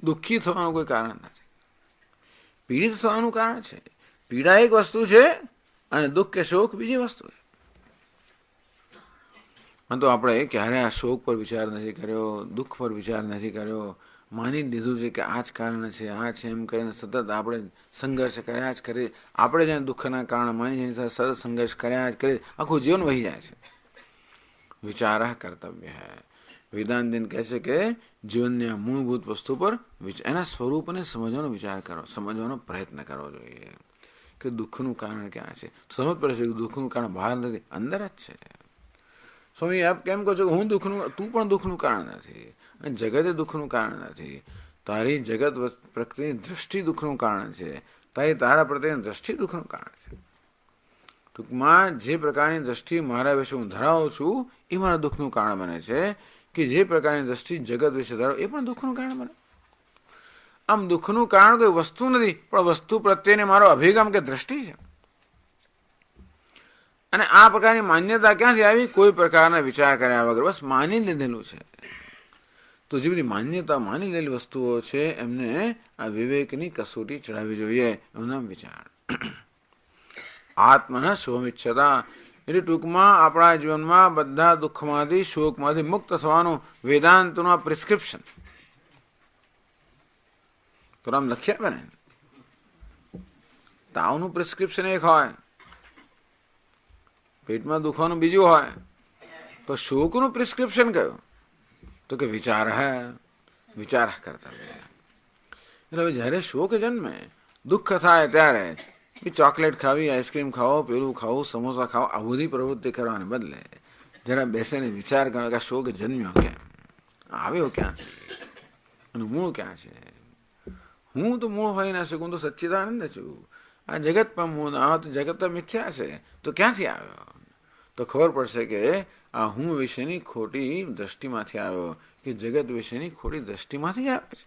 દુઃખી થવાનું કોઈ કારણ નથી, પીડિત થવાનું કારણ છે. પીડા એક વસ્તુ છે અને દુઃખ કે શોક બીજી વસ્તુ છે. તો આપણે ક્યારે આ શોક પર વિચાર નથી કર્યો, દુઃખ પર વિચાર નથી કર્યો. માની લીધું છે કે આ જ કારણ છે, આ છે, એમ કરીને સતત આપણે સંઘર્ષ કર્યા જ કરીએ. આપણે જ્યાં દુઃખના કારણે માની જેની સાથે સતત સંઘર્ષ કર્યા જ કરીએ, આખું જીવન વહી જાય છે. વિચાર કર્તવ્ય હૈ. વેદાંતિન કહે છે કે જીવનની આ મૂળભૂત વસ્તુ પર એના સ્વરૂપને સમજવાનો વિચાર કરો, સમજવાનો પ્રયત્ન કરવો જોઈએ કે દુઃખનું કારણ ક્યાં છે. સમજ પડે છે કે દુઃખનું કારણ બહાર નથી, અંદર જ છે. સ્વામી આપ કેમ કહો છો કે તું પણ દુઃખનું કારણ નથી, અને જગતે દુઃખનું કારણ નથી. તારી જગત પ્રત્યેની દ્રષ્ટિ દુઃખનું કારણ છે, તારા પ્રત્યેની દ્રષ્ટિ દુઃખનું કારણ છે. ટૂંકમાં જે પ્રકારની દ્રષ્ટિ મારા વિશે હું ધરાવું છું એ મારા દુઃખનું કારણ બને છે, કે જે પ્રકારની દ્રષ્ટિ જગત વિશે ધરાવું એ પણ દુઃખનું કારણ બને. આમ દુઃખનું કારણ કોઈ વસ્તુ નથી, પણ વસ્તુ પ્રત્યેને મારો અભિગમ કે દ્રષ્ટિ છે. અને આ પ્રકારની માન્યતા ક્યાંથી આવી? કોઈ પ્રકારના વિચાર કર્યા વગર બસ માની લીધેલું છે. તો જે બધી માન્યતા માની લેલી વસ્તુઓ છે એમને આ વિવેકની કસોટી ચડાવવી જોઈએ. એનું નામ વિચાર. આત્મન સ્વમિચ્છતા એટલે ટૂંકમાં આપણા જીવનમાં બધા દુઃખમાંથી શોકમાંથી મુક્ત થવાનું વેદાંતનું આ પ્રિસ્ક્રિપ્શન. તો આમ લખી આપે ને, તાવનું પ્રિસ્ક્રિપ્શન એક હોય, પેટમાં દુખવાનું બીજું હોય, તો શોકનું પ્રિસ્ક્રિપ્શન કયું? તો કે વિચાર હે, વિચાર કરતા. એટલે હવે જ્યારે શોક જન્મે, દુઃખ થાય ત્યારે ચોકલેટ ખાવી, આઈસ્ક્રીમ ખાવો, પેલું ખાવું, સમોસા ખાવો, આ બધી પ્રવૃત્તિ કરવાને બદલે જરા બેસીને વિચાર કરો કે શોક જન્મ્યો કેમ, આવ્યો ક્યાંથી અને મૂળ ક્યાં છે? હું તો મૂળ હોય ના શકું, તો સચ્ચિદાનંદ છું. આ જગત પણ મૂળ ના હોય તો જગત તો મિથ્યા છે, તો ક્યાંથી આવ્યો? તો ખબર પડશે કે આ હું વિશેની ખોટી દ્રષ્ટિમાંથી આવ્યો, કે જગત વિશેની ખોટી દ્રષ્ટિમાંથી જ આવે છે.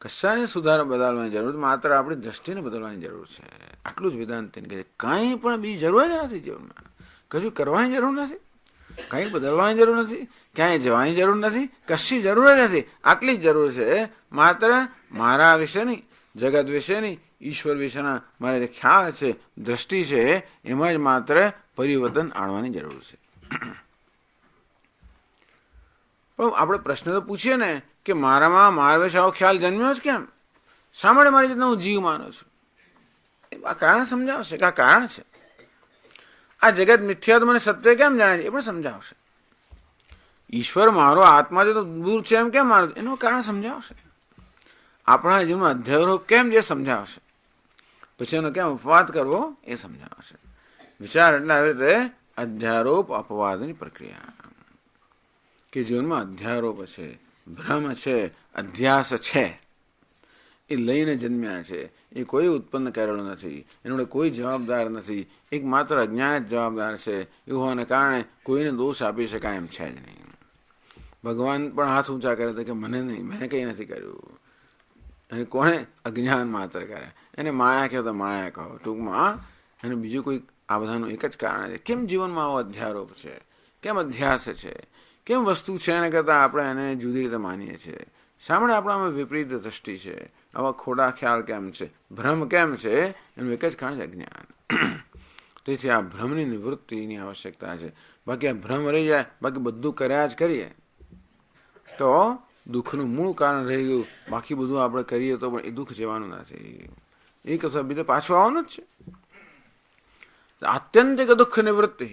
કશાને સુધારો બદલવાની જરૂર, માત્ર આપણી દ્રષ્ટિને બદલવાની જરૂર છે. આટલું જ વેદાંતિને કહે. કાંઈ પણ બીજી જરૂર જ નથી જીવનમાં. કશું કરવાની જરૂર નથી, કંઈ બદલવાની જરૂર નથી, ક્યાંય જવાની જરૂર નથી, કશી જરૂર જ નથી. આટલી જ જરૂર છે માત્ર મારા વિશેની, જગત વિશેની, ઈશ્વર વિશેના મારા જે ખ્યાલ છે, દ્રષ્ટિ છે, એમાં જ માત્ર પરિવર્તન આણવાની જરૂર છે. પણ આપણે પ્રશ્ન તો પૂછીએ ને કે મારામાં મારા વિશે આવો ખ્યાલ જન્મ્યો જ કેમ? શા માટે મારી જાતને હું જીવ માનું છું? આ કારણ સમજાવશે કે આ કારણ છે. આ જગત મિથ્યા તો મને સત્ય કેમ જાણે છે એ પણ સમજાવશે. ઈશ્વર મારો આત્મા જો દૂર છે એમ કેમ માનો, એનું કારણ સમજાવશે. આપણા જીવનમાં અધ્યારોપ કેમ જે સમજાવશે. પછી એનો કેમ અપવાદ કરવો એ સમજાવશે. વિચાર એટલે આવી રીતે અધ્યારોપ અપવાદની પ્રક્રિયા, કે જીવનમાં અધ્યારોપ છે, ભ્રમ છે, અધ્યાસ છે, એ લઈને જન્મ્યા છે. એ કોઈ ઉત્પન્ન કરેલો નથી, એનો કોઈ જવાબદાર નથી, એકમાત્ર અજ્ઞાન જ જવાબદાર છે. એવું હોવાને કારણે કોઈને દોષ આપી શકાય એમ છે જ નહીં. ભગવાન પણ હાથ ઊંચા કરે છે કે મને નહીં, મેં કંઈ નથી કર્યું. અને કોણે? અજ્ઞાન માત્ર કરે. એને માયા કહો તો માયા કહો. ટૂંકમાં એને બીજું કોઈ આ બધાનું એક જ કારણ છે. કેમ જીવનમાં આવો અધ્યારોપ છે, કેમ અધ્યાસ છે, કેમ વસ્તુ છે એને કરતાં આપણે એને જુદી રીતે માનીએ છીએ? શા માટે આપણામાં વિપરીત દ્રષ્ટિ છે? આવા ખોટા ખ્યાલ કેમ છે? ભ્રમ કેમ છે? એનું એક જ કારણ છે અજ્ઞાન. તેથી આ ભ્રમની નિવૃત્તિની આવશ્યકતા છે. બાકી આ ભ્રમ રહી જાય, બાકી બધું કર્યા જ કરીએ તો દુઃખનું મૂળ કારણ રહી ગયું. બાકી બધું આપણે કરીએ તો પણ એ દુઃખ જવાનું નથી. એક અથવા બીજે પાછું આવવાનું જ છે. આત્યંતિક દુઃખ નિવૃત્તિ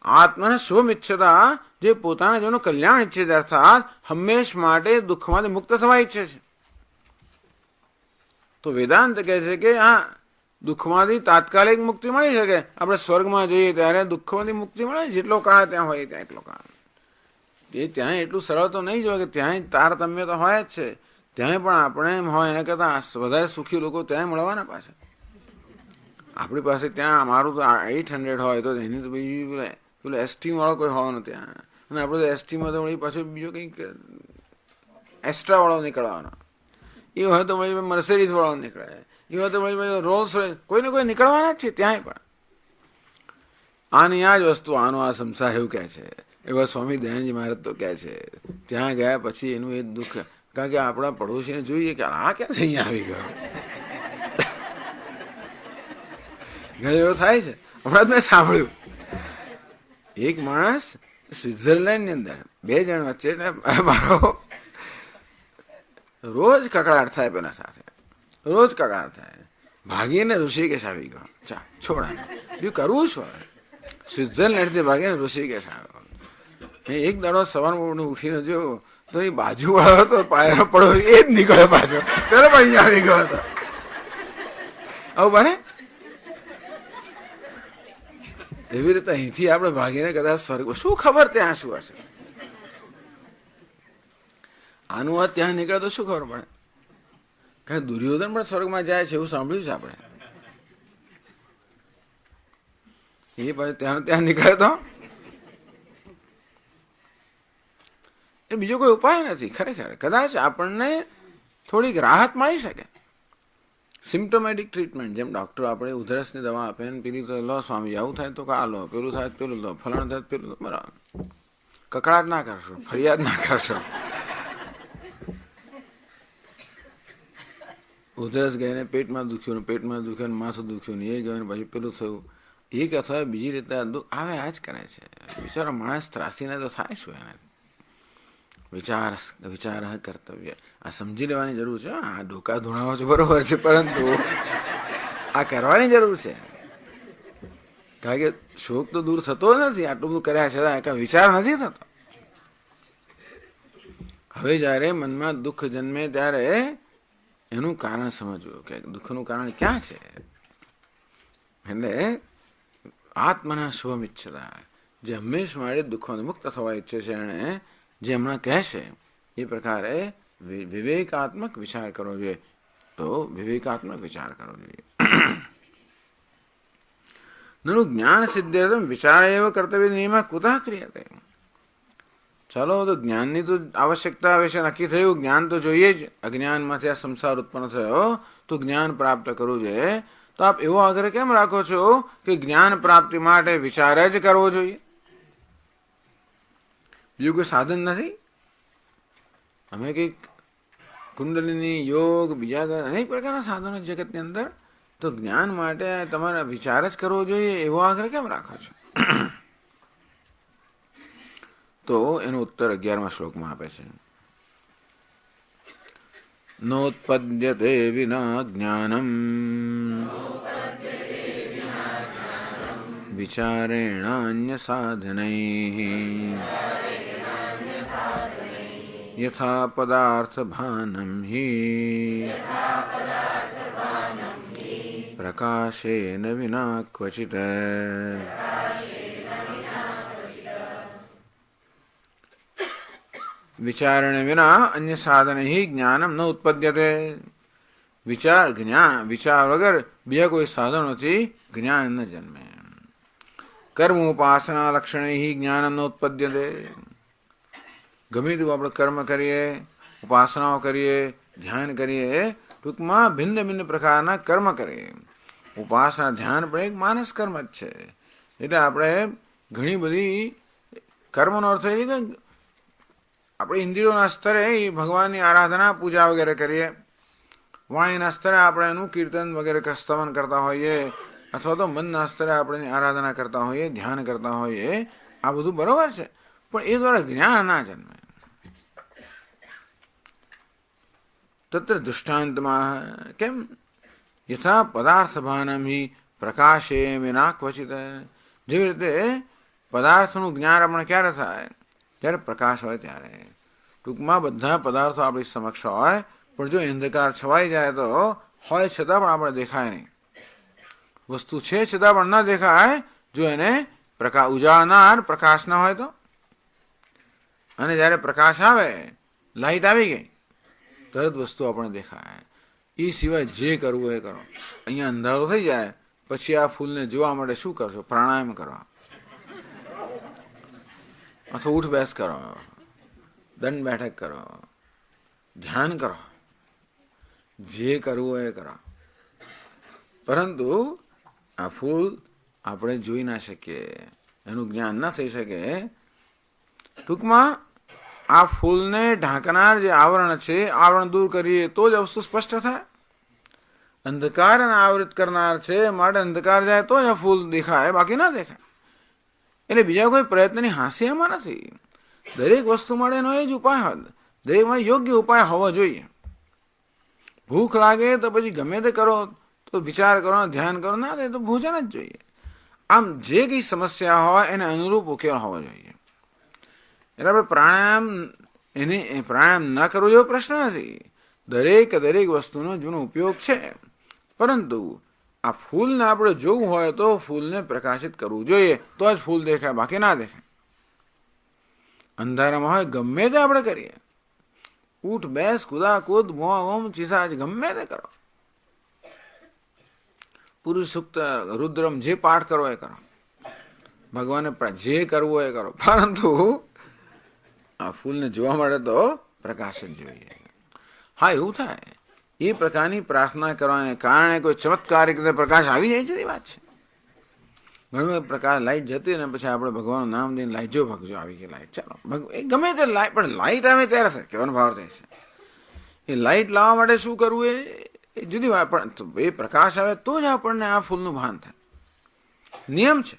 આત્મને સ્વમિચ્છતા, જે પોતાના જેનું કલ્યાણ ઈચ્છે છે, અર્થાત હંમેશ માટે દુઃખમાંથી મુક્ત થવા ઈચ્છે છે. તો વેદાંત કહે છે કે હા, દુઃખમાંથી તાત્કાલિક મુક્તિ મળી શકે. આપણે સ્વર્ગમાં જઈએ ત્યારે દુઃખમાંથી મુક્તિ મળે, જેટલો કાળ ત્યાં હોય ત્યાં એટલો કાળ. એ ત્યાં એટલું સરળ તો નહીં જોય કે ત્યાં તારતમ્ય તો હોય જ છે. ત્યાં પણ આપણે એમ હોય એના કરતાં વધારે સુખી લોકો ત્યાં મળવાના પાછા. આપણી પાસે ત્યાં અમારું તો 800 હોય તો એની તો બીજું પેલો એસટી વાળો કોઈ હોવાનો ત્યાં, અને આપણે તો એસટીમાં તો પાછું બીજો કંઈક એક્સ્ટ્રા વાળો નીકળવાનો. એ હોય તો વળી મર્સિડીઝ વાળો નીકળે, એ હોય તો વળી રોલ્સ રોયસ, કોઈને કોઈ નીકળવાના જ છે ત્યાંય પણ. આની આ જ વસ્તુ, આનો આ સંસાર એવું કહે છે. એવા સ્વામી દયાનંદજી મહારાજ તો કહે છે ત્યાં ગયા પછી એનું એ દુઃખ, કારણ કે આપણા પડોશીને જોઈએ કે આ ક્યાંથી અહીંયા આવી ગયો. ઘણી એવો થાય છે. હમણાં મેં સાંભળ્યું એક માણસ સ્વિટ્ઝરલેન્ડની અંદર 2 જણ વચ્ચે મારો રોજ કકડાટ થાય પેલા સાથે, રોજ કકડાટ થાય. ભાગીને ઋષિકેશ આવી ગયો. ચા છોડા બીજું કરવું શું? સ્વિટ્ઝરલેન્ડથી ભાગીને ઋષિકેશ આવ્યો. એક દાડો સવારમાં ઉઠીને જોયો તો એ બાજુ વાળો હતો પાયરો પડો એ જ નીકળ્યો પાછો, પેલો પણ અહીંયા આવી ગયો હતો. આવું બને? એવી રીતે અહીંથી આપણે ભાગીને કદાચ સ્વર્ગ, શું ખબર ત્યાં શું હશે? આનું વાત ત્યાં નીકળે તો શું ખબર પડે? કારણ દુર્યોધન પણ સ્વર્ગમાં જાય છે એવું સાંભળ્યું છે આપણે. એ પછી ત્યાં નીકળે તો એ બીજો કોઈ ઉપાય નથી ખરેખર. કદાચ આપણને થોડીક રાહત મળી શકે. સિમ્ટોમેટિક ટ્રીટમેન્ટ, જેમ ડૉક્ટર આપણે ઉધરસની દવા આપે ને પેલી તો લો સ્વામી આવું થાય તો આ લો, પેલું થાય પેલું લો, ફલાણ થાય પેલું લો, બરાબર. કકડાટ ના કરશો, ફરિયાદ ના કરશો. ઉધરસ ગઈને પેટમાં દુખ્યું, માથું દુખ્યું, એ ગયું પછી પેલું થયું, એક અથવા બીજી રીતે આવે આ જ કરે છે. બિચારો માણસ ત્રાસીને તો થાય શું એને. વિચાર કર્તવ્ય, આ સમજી લેવાની જરૂર છે. આ ડોકા ધૂણાવો છે બરોબર છે, પરંતુ આ કરવાની જરૂર છે. કારણ કે શોક તો દૂર થતો નથી, આટલું બધું કર્યા છતાં વિચાર નથી થતો. હવે જ્યારે મનમાં દુઃખ જન્મે ત્યારે એનું કારણ સમજવું કે દુઃખનું કારણ ક્યાં છે. એટલે આત્મના સ્વમિચ્છતા, જે હંમેશ માટે દુઃખોને મુક્ત થવા ઈચ્છે છે, એને જે હમણાં કહેશે એ પ્રકારે વિવેકાત્મક વિચાર કરવો જોઈએ. તો વિવેકાત્મક વિચાર કરવો જોઈએ. નનું જ્ઞાન સિદ્ધેર્થમ વિચાર એવ કર્તવ્ય નિયમ કુતઃ ક્રિયતે. ચાલો, તો જ્ઞાનની તો આવશ્યકતા વિશે નક્કી થયું, જ્ઞાન તો જોઈએ જ. અજ્ઞાનમાંથી આ સંસાર ઉત્પન્ન થયો તો જ્ઞાન પ્રાપ્ત કરવું જોઈએ. તો આપ એવો આગ્રહ કેમ રાખો છો કે જ્ઞાન પ્રાપ્તિ માટે વિચાર જ કરવો જોઈએ? બીજું કોઈ સાધન નથી? અમે કંઈક કુંડલિની યોગ, બીજા અનેક પ્રકારના સાધનો જગતની અંદર, તો જ્ઞાન માટે તમારે વિચાર જ કરવો જોઈએ એવો આગ્રહ કેમ રાખો છો? તો એનો ઉત્તર 11મા શ્લોકમાં આપે છે. નોત્પદ્યતે વિના જ્ઞાનમ વિચારેણાન્ય સાધનૈ યથા પદાર્થ ભાનમ હિ પ્રકાશેન વિના ક્વચિત. વિચારણ વિના અન્ય સાધન હિ જ્ઞાનમ ન ઉત્પદ્યતે. વિચાર વગર બીજા કોઈ સાધનોથી જ્ઞાન ન જન્મે. કર્મ ઉપાસના લક્ષણ હિ જ્ઞાનમ ન ઉત્પદ્યતે. ગમે તેવું આપણે કર્મ કરીએ, ઉપાસનાઓ કરીએ, ધ્યાન કરીએ, ટૂંકમાં ભિન્ન ભિન્ન પ્રકારના કર્મ કરીએ. ઉપાસના ધ્યાન પણ એક માનસ કર્મ જ છે. એટલે આપણે ઘણી બધી કર્મનો અર્થ એ કે આપણે ઇન્દ્રિયોના સ્તરે ભગવાનની આરાધના, પૂજા વગેરે કરીએ. વાણીના સ્તરે આપણે એનું કીર્તન વગેરે સ્તવન કરતા હોઈએ, અથવા તો મનના સ્તરે આપણે આરાધના કરતા હોઈએ, ધ્યાન કરતા હોઈએ. આ બધું બરોબર છે, પણ એ દ્વારા જ્ઞાન ના જન્મે. તત્ર દૃષ્ટાંતમાં કેમ? યથા પદાર્થ ભાનમ હિ પ્રકાશે વિના ક્વચિત. જેવી રીતે પદાર્થનું જ્ઞાન આપણે ક્યારે થાય? જ્યારે પ્રકાશ હોય ત્યારે. ટૂંકમાં બધા પદાર્થો આપણી સમક્ષ હોય, પણ જો અંધકાર છવાઈ જાય તો હોય છતાં પણ આપણે દેખાય નહીં. વસ્તુ છે છતાં પણ ન દેખાય જો એને ઉજાળનાર પ્રકાશ ના હોય તો. અને જ્યારે પ્રકાશ આવે, લાઈટ આવી ગઈ, તરત વસ્તુ આપણને દેખાય. એ સિવાય જે કરવું એ કરો. અહીંયા અંધારો થઈ જાય પછી આ ફૂલને જોવા માટે શું કરશો? પ્રાણાયામ કરો, અથવા ઉઠ બેસ કરો, દંડ બેઠક કરો, ધ્યાન કરો, જે કરવું એ કરો. પરંતુ આ ફૂલ આપણે જોઈ ના શકીએ, એનું જ્ઞાન ના થઈ શકે. ટૂંકમાં આ ફૂલને ઢાંકનાર જે આવરણ છે, આવરણ દૂર કરીએ તો જ વસ્તુ સ્પષ્ટ થાય. અંધકારને આવૃત કરનાર છે, માટે અંધકાર જાય તો જ આ ફૂલ દેખાય, બાકી ના દેખાય. એટલે બીજા કોઈ પ્રયત્નની હાંસી એમાં નથી. દરેક વસ્તુ માટે એનો એ જ ઉપાય હોય, દરેકમાં યોગ્ય ઉપાય હોવો જોઈએ. ભૂખ લાગે તો પછી ગમે તે કરો, તો વિચાર કરો, ધ્યાન કરો, ના દે તો ભોજન જ જોઈએ. આમ જે કંઈ સમસ્યા હોય એને અનુરૂપ ઉકેલ હોવો જોઈએ. એટલે આપણે પ્રાણાયામ ન કરવો એવો પ્રશ્ન નથી. દરેક વસ્તુનો જેનો ઉપયોગ છે, પરંતુ આ ફૂલને આપણે જોવું હોય તો ફૂલને પ્રકાશિત કરવું જોઈએ, તો જ ફૂલ દેખાય, બાકી ના દેખાય. અંધારામાં હોય ગમે તે આપણે કરીએ, ઉઠ બેસ, કુદા કૂદ, ઓમ ચીસાજ, ગમે તે કરો, પુરુષ સૂક્ત, રુદ્રમ, જે પાઠ કરો એ કરો, ભગવાને જે કરવું એ કરો, પરંતુ આ ફૂલને જોવા માટે તો પ્રકાશ જ જોઈએ. હા, એવું થાય એ પ્રકારની પ્રાર્થના કરવાને કારણે કોઈ ચમત્કારિક રીતે પ્રકાશ આવી જાય છે એ વાત છે. ઘણો પ્રકાશ લાઇટ જતી અને પછી આપણે ભગવાનનું નામ દઈને લાઇટ જો ભગજો આવી ગઈ લાઇટ, ચાલો એ ગમે તે લાઇટ, પણ લાઇટ આવે ત્યારે થાય કહેવાનો ભાવ થાય છે. એ લાઇટ લાવવા માટે શું કરવું એ જુદી વાત, પણ એ પ્રકાશ આવે તો જ આપણને આ ફૂલનું ભાન થાય. નિયમ છે.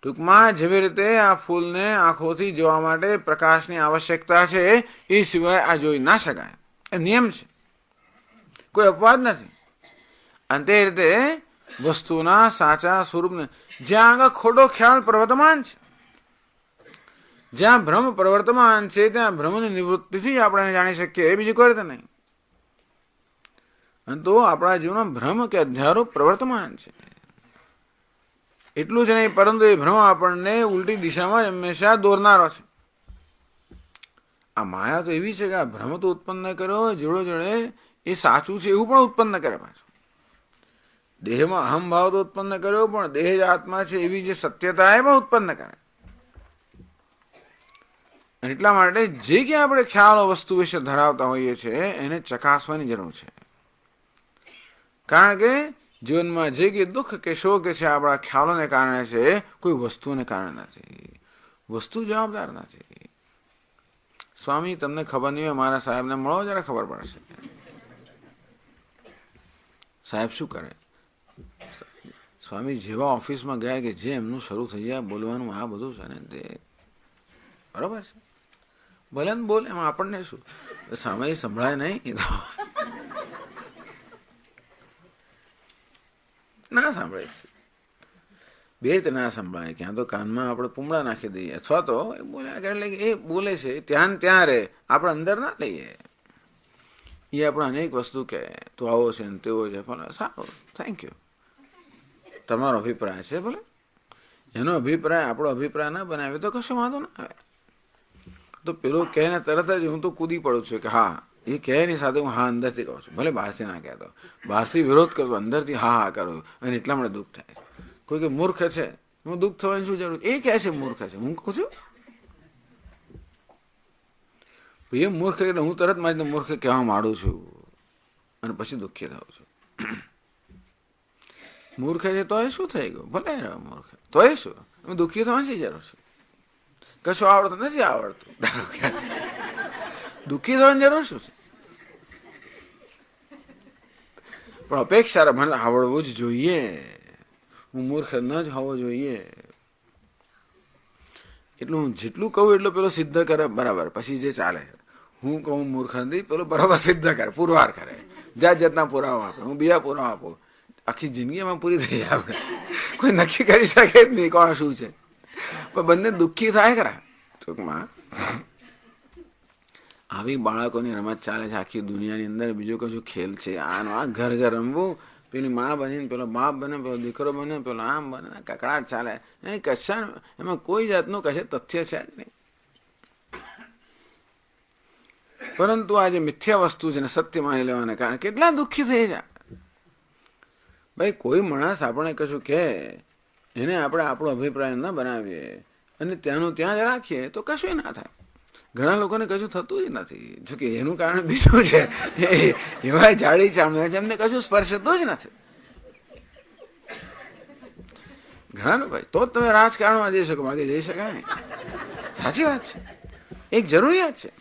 ટૂંકમાં જેવી રીતે આ ફૂલને આંખોથી જોવા માટે પ્રકાશની આવશ્યકતા છે, એ સિવાય આ જોઈ ના શકાય, એ નિયમ છે, કોઈ અપવાદ નથી. અને તે રીતે વસ્તુના સાચા સ્વરૂપને જ્યાં આગળ ખોટો ખ્યાલ પ્રવર્તમાન છે, જ્યાં ભ્રમ પ્રવર્તમાન છે, ત્યાં ભ્રમની નિવૃત્તિથી જ આપણે જાણી શકીએ, એ બીજી કોઈ રીતે નહીં. અને તો આપણા જીવનમાં ભ્રમ કે અધ્યારોપ પ્રવર્તમાન છે. એટલું જ નહીં, પરંતુ એ ભ્રમ આપણને ઉલટી દિશામાં જ હંમેશા દોરનારો છે. આ માયા તો એવી છે કે આ ભ્રમ તો ઉત્પન્ન કર્યો, જોડે જોડે એ સાચું છે એવું પણ ઉત્પન્ન કરે પાછું. દેહમાં અહમભાવ તો ઉત્પન્ન કર્યો, પણ દેહ જ આત્મા છે એવી જે સત્યતા એ પણ ઉત્પન્ન કરે. અને એટલા માટે જે કે આપણે ખ્યાલ વસ્તુ વિશે ધરાવતા હોઈએ છીએ એને ચકાસવાની જરૂર છે. કારણ કે જીવનમાં જે કે દુઃખ કે શોક છે આપણા ખ્યાલોને કારણે છે, કોઈ વસ્તુને કારણે નથી. વસ્તુ જવાબદાર નથી. સ્વામી તમને ખબર નહીં હોય, મારા સાહેબને મળો જરા ખબર પડશે. સાહેબ શું કરે? સ્વામી જેવા ઓફિસમાં ગયા કે જે એમનું શરૂ થઈ જાય બોલવાનું, આ બધું છે ને તે બરોબર છે, ભલે ને બોલે, એમાં આપણને શું, સામે સંભળાય નહીં તો ના સાંભળે છે. બે રીતે ના સંભળાય, ક્યાં તો કાનમાં આપણે પૂમડા નાખી દઈએ, અથવા તો એ બોલ્યા એટલે એ બોલે છે ત્યાં ત્યાં રહે, આપણે અંદર ના લઈએ. એ આપણે અનેક વસ્તુ કહે, તો આવો છે ને તેવો છે, ભલે સારું, થેન્ક યુ, તમારો અભિપ્રાય છે, ભલે એનો અભિપ્રાય આપણો અભિપ્રાય ના બનાવે તો કશો વાંધો ના આવે. તો પેલો કહે ને તરત જ હું તો કૂદી પડું છું કે હા, એ કહે ની સાથે હું હા અંદરથી કહું છું, ભલે બહારથી ના કહેતો, બહારથી વિરોધ કરતો, અંદરથી હા હા કરું, અને એટલા માટે દુઃખ થાય. કોઈ કે મૂર્ખ છે, હું દુઃખ થવાની શું જરૂર, એ કહે છે મૂર્ખ છે, હું કહું છું એ મૂર્ખ, એટલે હું તરત મારી મૂર્ખ કહેવા માંડું છું અને પછી દુઃખી થાઉં છું. મૂર્ખ છે તો એ શું થઈ ગયું, ભલે મૂર્ખ તો એ શું, હું દુઃખી થવાની જરૂર છે, કશું આવડતું નથી, આવડતું દુઃખી થવાની જરૂર શું છે? પણ અપેક્ષા મને આવડવું જ જોઈએ, હું મૂર્ખ ન જ હોવો જોઈએ. એટલું હું જેટલું કહું એટલું પેલો સિદ્ધ કરે બરાબર, પછી જે ચાલે, હું કહું મૂર્ખ નથી, પેલો બરાબર સિદ્ધ કરે, પુરવાર કરે, જાત જાતના પુરાવા આપે, હું બીજા પુરાવા આપું, આખી જિંદગી એમાં પૂરી થઈ જાય. આપણે કોઈ નક્કી કરી શકે જ નહીં કોણ શું છે, પણ બંને દુઃખી થાય ખરા. ટૂંકમાં આવી બાળકોની રમત ચાલે છે આખી દુનિયાની અંદર, બીજું કશું ખેલ છે આનો, આ ઘર ઘર રમવું, પેલી મા બનીને પેલો બાપ બને, પેલો દીકરો બને, પેલો આમ બને, કકડાટ ચાલે, એ કશા એમાં કોઈ જાતનું કશે તથ્ય છે જ નહીં. પરંતુ આ જે મિથ્યા વસ્તુ છે ને સત્ય માની લેવાને કારણે કેટલા દુઃખી થઈ જાય. ભાઈ કોઈ માણસ આપણે કશું કહે એને આપણે આપણો અભિપ્રાય ન બનાવીએ અને ત્યાંનું ત્યાં જ રાખીએ તો કશું ના થાય. ઘણા લોકોને કશું થતું જ નથી, જોકે એનું કારણ બીજું છે, એવા જાડી ચામડા છે એમને કશું સ્પર્શતું જ નથી. ઘણા લોકો તો જ તમે રાજકારણમાં જઈ શકો, બાકી જઈ શકાય નહીં. સાચી વાત છે, એક જરૂરિયાત છે.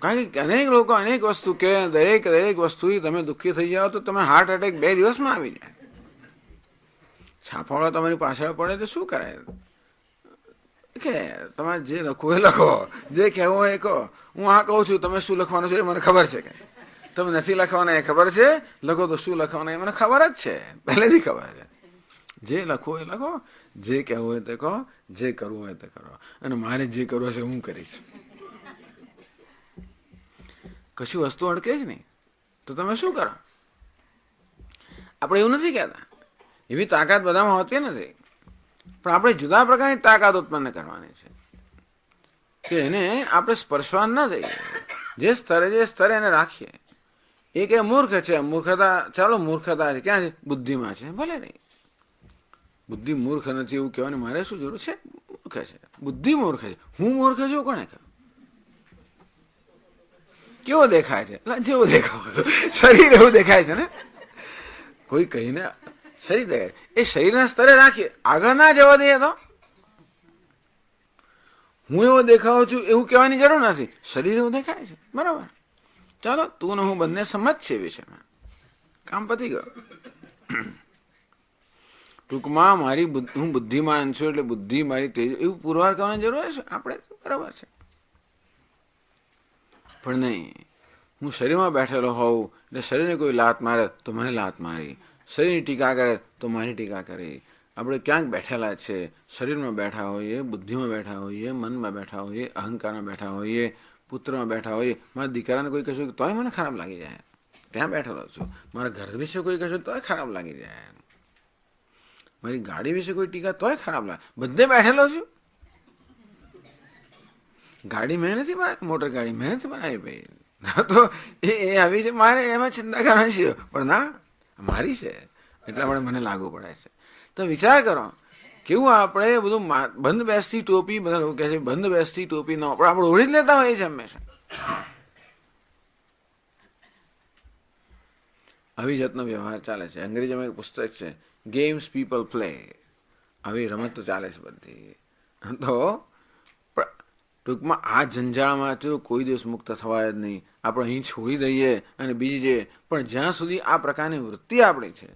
કારણ કે અનેક લોકો અનેક વસ્તુ કે દરેક વસ્તુથી તમે દુઃખી થઈ જાઓ તો તમે હાર્ટ એટેક 2 દિવસમાં આવી જાય. છાપાવાળા તમારી પાછળ પડે તો શું કરાય કે તમારે જે લખવું એ લખો, જે કહેવું હોય એ કહો. હું આ કહું છું, તમે શું લખવાનું છે એ મને ખબર છે, કે તમે નથી લખવાના એ ખબર છે, લખો તો શું લખવાના એ મને ખબર જ છે, પહેલેથી ખબર છે. જે લખવું એ લખો, જે કહેવું હોય તે કહો, જે કરવું હોય તે કરો, અને મારે જે કરવું છે હું કરીશ. કશું વસ્તુ અડકે જ નહીં તો તમે શું કરો? આપણે એવું નથી કહેતા, એવી તાકાત બધામાં હોતી નથી, પણ આપણે જુદા પ્રકારની તાકાત ઉત્પન્ન કરવાની છે કે એને આપણે સ્પર્શવા ન દઈએ, જે સ્તરે એને રાખીએ. એ કે મૂર્ખ છે, મૂર્ખતા, ચાલો મૂર્ખતા છે, ક્યાં છે? બુદ્ધિમાં છે, ભલે નહીં. બુદ્ધિ મૂર્ખ નથી એવું કહેવાની મારે શું જરૂર છે? મૂર્ખ છે, બુદ્ધિ મૂર્ખ છે. હું મૂર્ખ છું કોને કહ્યું? કેવો દેખાય છે? જેવો દેખાવ શરીર એવું દેખાય છે ને. કોઈ કહીને શરીર દેખાય, એ શરીરના સ્તરે રાખીએ, આગળ ના જવા દઈએ તો હું એવો દેખાવ છું એવું કહેવાની જરૂર નથી. શરીર એવું દેખાય છે, બરાબર. ચાલો તું ને હું બંને સમજ છે વિષયમાં, કામ પતી ગયો. ટૂંકમાં હું બુદ્ધિમાન છું એટલે બુદ્ધિ મારી તેજ, એવું પુરવાર કરવાની જરૂર છે આપણે, બરાબર છે. પણ નહીં, હું શરીરમાં બેઠેલો હોઉં એટલે શરીરને કોઈ લાત મારે તો મને લાત મારી, શરીરની ટીકા કરે તો મારી ટીકા કરી. આપણે ક્યાંક બેઠેલા છે, શરીરમાં બેઠા હોઈએ, બુદ્ધિમાં બેઠા હોઈએ, મનમાં બેઠા હોઈએ, અહંકારમાં બેઠા હોઈએ, પુત્રમાં બેઠા હોઈએ. મારા દીકરાને કોઈ કશું તોય મને ખરાબ લાગી જાય, ત્યાં બેઠેલો છું. મારા ઘર વિશે કોઈ કશું તોય ખરાબ લાગી જાય, મારી ગાડી વિશે કોઈ ટીકા તોય ખરાબ લાગે. બધે બેઠેલો છું. ગાડી મેં નથી બનાવી, મોટર ગાડી મેં નથી બનાવી ભાઈ, તો એ આવી છે, મારે એમાં ચિંતા કરવાની છે. પણ ના, મારી છે એટલા માટે મને લાગુ પડે છે. તો વિચાર કરો કેવું આપણે બધું બંધ બેસતી ટોપી, બધા લોકો કહે છે બંધ બેસતી ટોપી નો આપણે ઓઢી જ લેતા હોઈએ છીએ હંમેશા. આવી જાતનો વ્યવહાર ચાલે છે. અંગ્રેજીમાં એક પુસ્તક છે, ગેમ્સ પીપલ પ્લે. આવી રમત તો ચાલે છે બધી. તો ટૂંકમાં આ જંજાળમાંથી કોઈ દિવસ મુક્ત થવાય જ નહીં. આપણે અહીં છોડી દઈએ અને બીજી જે, પણ જ્યાં સુધી આ પ્રકારની વૃત્તિ આપણી છે,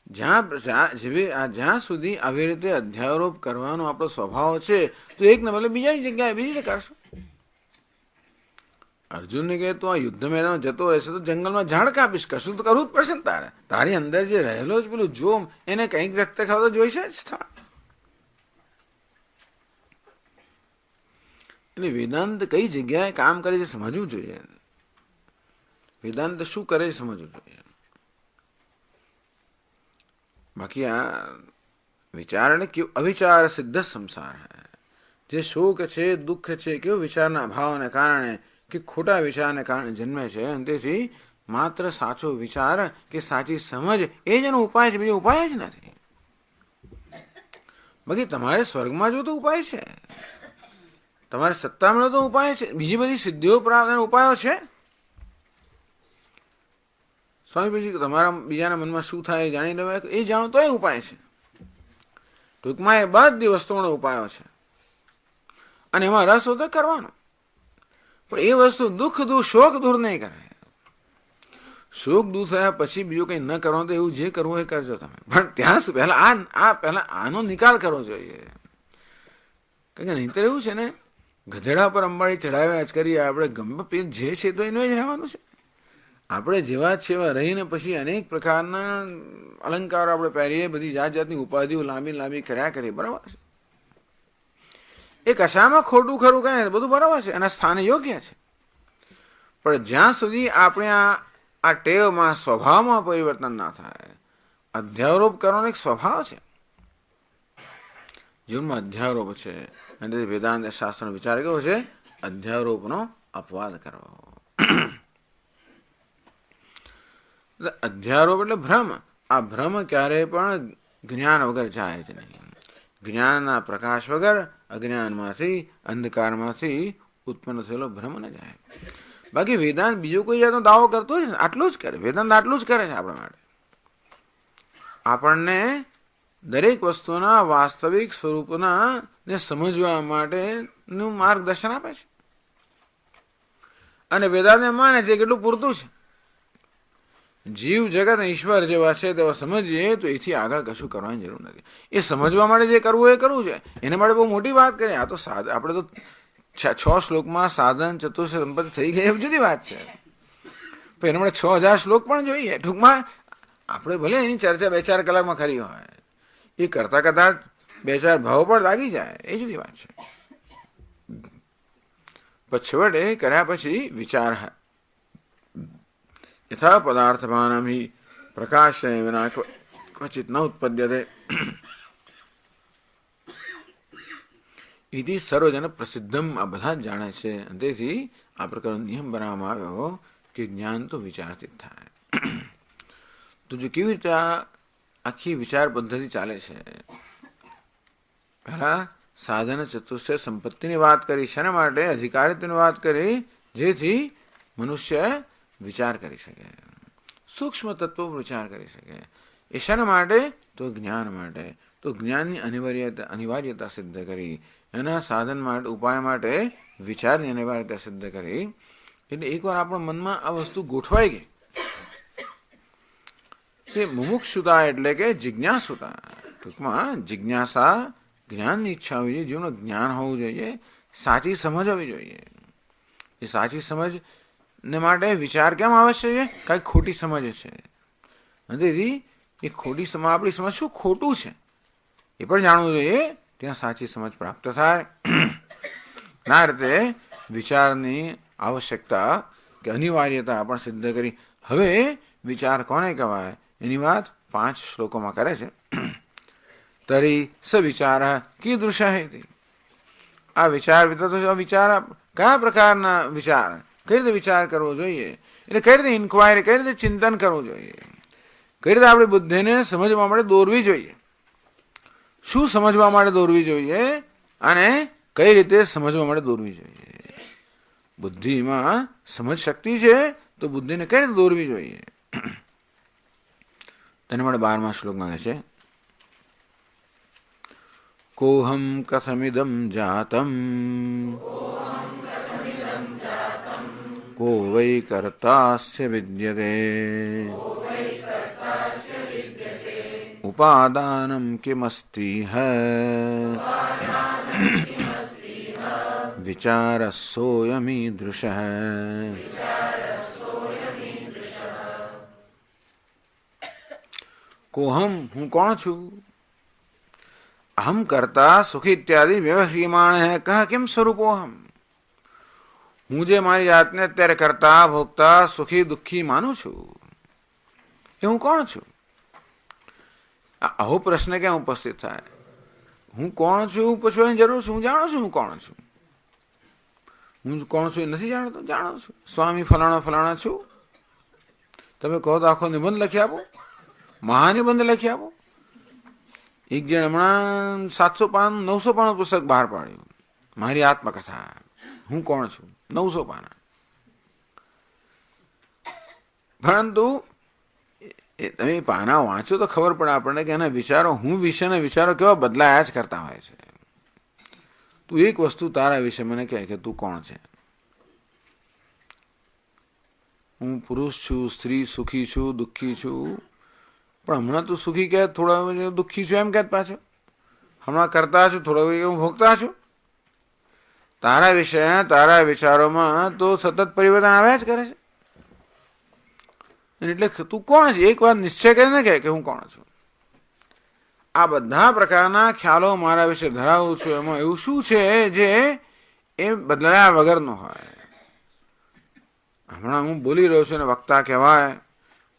જ્યાં સુધી આવી રીતે અધ્યારોપ કરવાનો આપણો સ્વભાવ છે, તો એક ને બદલે બીજાની જગ્યાએ બીજી કરશું. અર્જુનને કહે તો આ યુદ્ધ મેદાનમાં જતો રહેશે તો જંગલમાં ઝાડ કાપીશ, કશું તો કરવું જ પડશે ને તારે. તારી અંદર જે રહેલો જ પેલું જોમ એને કંઈક વ્યક્ત ખાવ તો જોઈશે જ સ્થળ. એટલે વેદાંત કઈ જગ્યાએ કામ કરે છે સમજવું જોઈએ. વેદાંત શું કરે છે સમજવું જોઈએ. બાકી આ વિચાર એટલે કેવું અવિચાર સિદ્ધ સંસાર હૈ. જે શોક છે, દુઃખ છે, કેવું વિચારના અભાવને કારણે કે ખોટા વિચારને કારણે જન્મે છે. અને તેથી માત્ર સાચો વિચાર કે સાચી સમજ એ જ એનો ઉપાય છે, બીજો ઉપાય જ નથી. બાકી તમારે સ્વર્ગમાં જો તો ઉપાય છે, તમારે સત્તા મળે તો ઉપાય છે, બીજી બધી સિદ્ધિઓ પ્રાપ્ત ઉપાયો છે. સ્વામી તમારા બીજાના મનમાં શું થાય જાણી લેવાય, એ જાણો તો એ ઉપાય છે. ટૂંકમાં એ બધી વસ્તુઓનો ઉપાયો છે અને એમાં રસ હોય તો કરવાનો. પણ એ વસ્તુ દુઃખ દૂર, શોક દૂર નહીં કરે. શોક દૂર થયા પછી બીજું કંઈ ન કરવાનું, તો એવું જે કરવું એ કરજો તમે, પણ ત્યાં પહેલા આનો નિકાલ કરવો જોઈએ. કારણ કે નહીંતર એવું છે ને, ગધેડા પર અંબાડી ચડાવ્યા જ કરીએ આપણે, ગમે જે છે તો એનું જ રહેવાનું છે. આપણે જેવા છે એવા રહીને પછી અનેક પ્રકારના અલંકારો આપણે પહેરીએ, બધી જાત જાતની ઉપાધિઓ લાંબી કર્યા કરીએ, બરાબર છે. એ કશામાં ખોટું ખરું કાંઈ બધું બરાબર છે, એના સ્થાને યોગ્ય છે. પણ જ્યાં સુધી આપણે આ ટેવમાં, સ્વભાવમાં પરિવર્તન ના થાય, અધ્યારોપ કરવાનો એક સ્વભાવ છે, જીવનમાં અધ્યારોપ છે. અને તેથી વેદાંત શાસ્ત્રનો વિચાર કેવો છે? અધ્યારોપનો અપવાદ કરવો. અધ્યારોપ એટલે ભ્રમ. આ ભ્રમ ક્યારેય પણ જ્ઞાન વગર જાય જ નહીં. જ્ઞાનના પ્રકાશ વગર અજ્ઞાનમાંથી, અંધકારમાંથી ઉત્પન્ન થયેલો ભ્રમ ન જાય. બાકી વેદાંત બીજો કોઈ જાતનો દાવો કરતો જ ને, આટલું જ કરે. વેદાંત આટલું જ કરે છે આપણા માટે. આપણને દરેક વસ્તુના વાસ્તવિક સ્વરૂપના ને સમજવા માટેનું માર્ગદર્શન આપે છે. અને વેદાંતને માને છે કેટલું પૂરતું છે. જીવ જગત ઈશ્વર જેવા છે તેવા સમજીએ તો એથી આગળ કશું કરવાની જરૂર નથી. એ સમજવા માટે જે કરવું એ કરવું છે. એના માટે બહુ મોટી વાત કરીએ. આ તો આપણે તો 6 શ્લોકમાં સાધન ચતુર્થ સંપત્તિ થઈ ગઈ, એ જુદી વાત છે. પણ એના માટે 6000 શ્લોક પણ જોઈએ. ટૂંકમાં આપણે ભલે એની ચર્ચા 2-4 કલાકમાં કરી હોય, એ કરતા કદાચ 2-4 ભાવ પર લાગી જાય, એ જુદી વાત છે. છેવટે કર્યા પછી વિચાર યથા પદાર્થમાનમ હિ પ્રકાશ વિના ક્વચિત ન ઉત્પદ્યતે ઇતિ સર્વજન પ્રસિદ્ધમ. આ બધા જ જાણે છે. તેથી આ પ્રકારનો નિયમ બનાવવામાં આવ્યો કે જ્ઞાન તો વિચારથી જ થાય. તો જો કેવી રીતે આખી વિચાર પદ્ધતિ ચાલે છે, પહેલા સાધન ચતુષ્ટ સંપત્તિની વાત કરી, શેના માટે? અધિકારિત્વની વાત કરી, જેથી મનુષ્ય વિચાર કરી શકે, સૂક્ષ્મ તત્વો વિચાર કરી શકે. એ શાના માટે? તો જ્ઞાન માટે. તો જ્ઞાનની અનિવાર્યતા સિદ્ધ કરી, એના સાધન માટે, ઉપાય માટે વિચારની અનિવાર્યતા સિદ્ધ કરી. એટલે એકવાર આપણા મનમાં આ વસ્તુ ગોઠવાઈ ગઈ કે મુમુક્ષુતા એટલે કે જિજ્ઞાસુતા, ટૂંકમાં જિજ્ઞાસા, જ્ઞાનની ઈચ્છા હોવી જોઈએ, જીવનનું જ્ઞાન હોવું જોઈએ, સાચી સમજ હોવી જોઈએ. એ સાચી સમજ ને માટે વિચાર કેમ આવશ્યક છે? કાંઈક ખોટી સમજ છે, તેથી એ ખોટી સમજ, આપણી સમજ શું ખોટું છે એ પણ જાણવું જોઈએ, ત્યાં સાચી સમજ પ્રાપ્ત થાય. ના રીતે વિચારની આવશ્યકતા કે અનિવાર્યતા પણ સિદ્ધ કરી. હવે વિચાર કોને કહેવાય એની વાત 5 શ્લોકોમાં કરે છે. તરી સ વિચાર કીદૃશ હૈ. આ વિચાર વિચાર કયા પ્રકારના વિચાર, કઈ રીતે વિચાર કરવો જોઈએ, એટલે કઈ રીતે ઇન્ક્વાયરી, કઈ રીતે ચિંતન કરવું જોઈએ, કઈ રીતે આપણી બુદ્ધિને સમજવા માટે દોરવી જોઈએ, શું સમજવા માટે દોરવી જોઈએ અને કઈ રીતે સમજવા માટે દોરવી જોઈએ. બુદ્ધિમાં સમજ શક્તિ છે તો બુદ્ધિને કઈ રીતે દોરવી જોઈએ. તેને માટે 12મા શ્લોકમાં કહે છે, કોહમ કથમિદમ જાતમ કો વૈ કર્તાસ્ય વિદ્યતે ઉપાદાનમ કિમસ્તિ વિચારસોયમીદૃશ. કોહમ, હું કોણ છું? અહમ કરતા સુખી ઇત્યાદિ વ્યવહ્રિયમાણ હૈ કહ કિમ સ્વરૂપોહમ. હું જે મારી જાતને અત્યારે કરતા, ભોગતા, સુખી દુઃખી માનું છું એ હું કોણ છું? આવો પ્રશ્ન ક્યાં ઉપસ્થિત થાય? હું કોણ છું પૂછવાની જરૂર છે? હું જાણું છું હું કોણ છું. હું કોણ છું એ નથી જાણતો? જાણું છું. સ્વામી ફલાણા ફલાણા છું. તમે કહો તો આખો નિબંધ લખી આપો, મહાનિબંધ લખી આપો. એક જણ હમણાં 700 પાનું 900 પાનું પુસ્તક બહાર પાડ્યું, મારી આત્મકથા, હું કોણ છું, 900 પાના. પરંતુ તમે પાના વાંચો તો ખબર પડે આપણને કે એના વિચારો, હું વિશેના વિચારો કેવા બદલાયા જ કરતા હોય છે. તું એક વસ્તુ તારા વિશે મને કહે કે તું કોણ છે. હું પુરુષ છું, સ્ત્રી, સુખી છું, દુઃખી છું. પણ હમણાં તું સુખી કહે, થોડા દુઃખી છું એમ કહે પાછો. હમણાં કરતા છું, થોડા હું ભોગતા છું. તારા વિશે, તારા વિચારોમાં તો સતત પરિવર્તન આવ્યા જ કરે છે. એટલે તું કોણ છે એક વાર નિશ્ચય કરીને કહે કે હું કોણ છું. આ બધા પ્રકારના ખ્યાલો મારા વિશે ધરાવું છું, એમાં એવું શું છે જે એ બદલાયા વગરનું હોય. હમણાં હું બોલી રહ્યો છું ને વક્તા કહેવાય,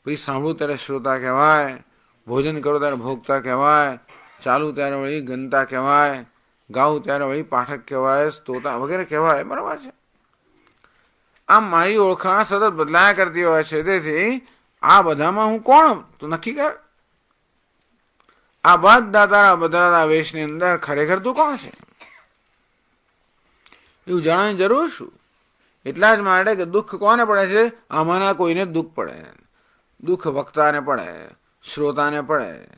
પછી સાંભળું ત્યારે શ્રોતા કહેવાય, ભોજન કરું ત્યારે ભોગતા કહેવાય, ચાલુ ત્યારે વળી ગનતા કહેવાય, ગાવું ત્યારે વળી પાઠક કહેવાય, સ્તોતા વગેરે કહેવાય. બરાબર છે. આમ મારી ઓળખાણ સતત બદલાયા કરતી હોય છે. તેથી આ બધામાં હું કોણ તો નક્કી કર. આ બધા તારા બદલાતા વેશની અંદર ખરેખર તું કોણ છે એવું જાણવાની જરૂર શું? એટલા જ માટે કે દુઃખ કોને પડે છે? આમાંના કોઈને દુઃખ પડે. દુઃખ વક્તાને પડે, શ્રોતાને પડે,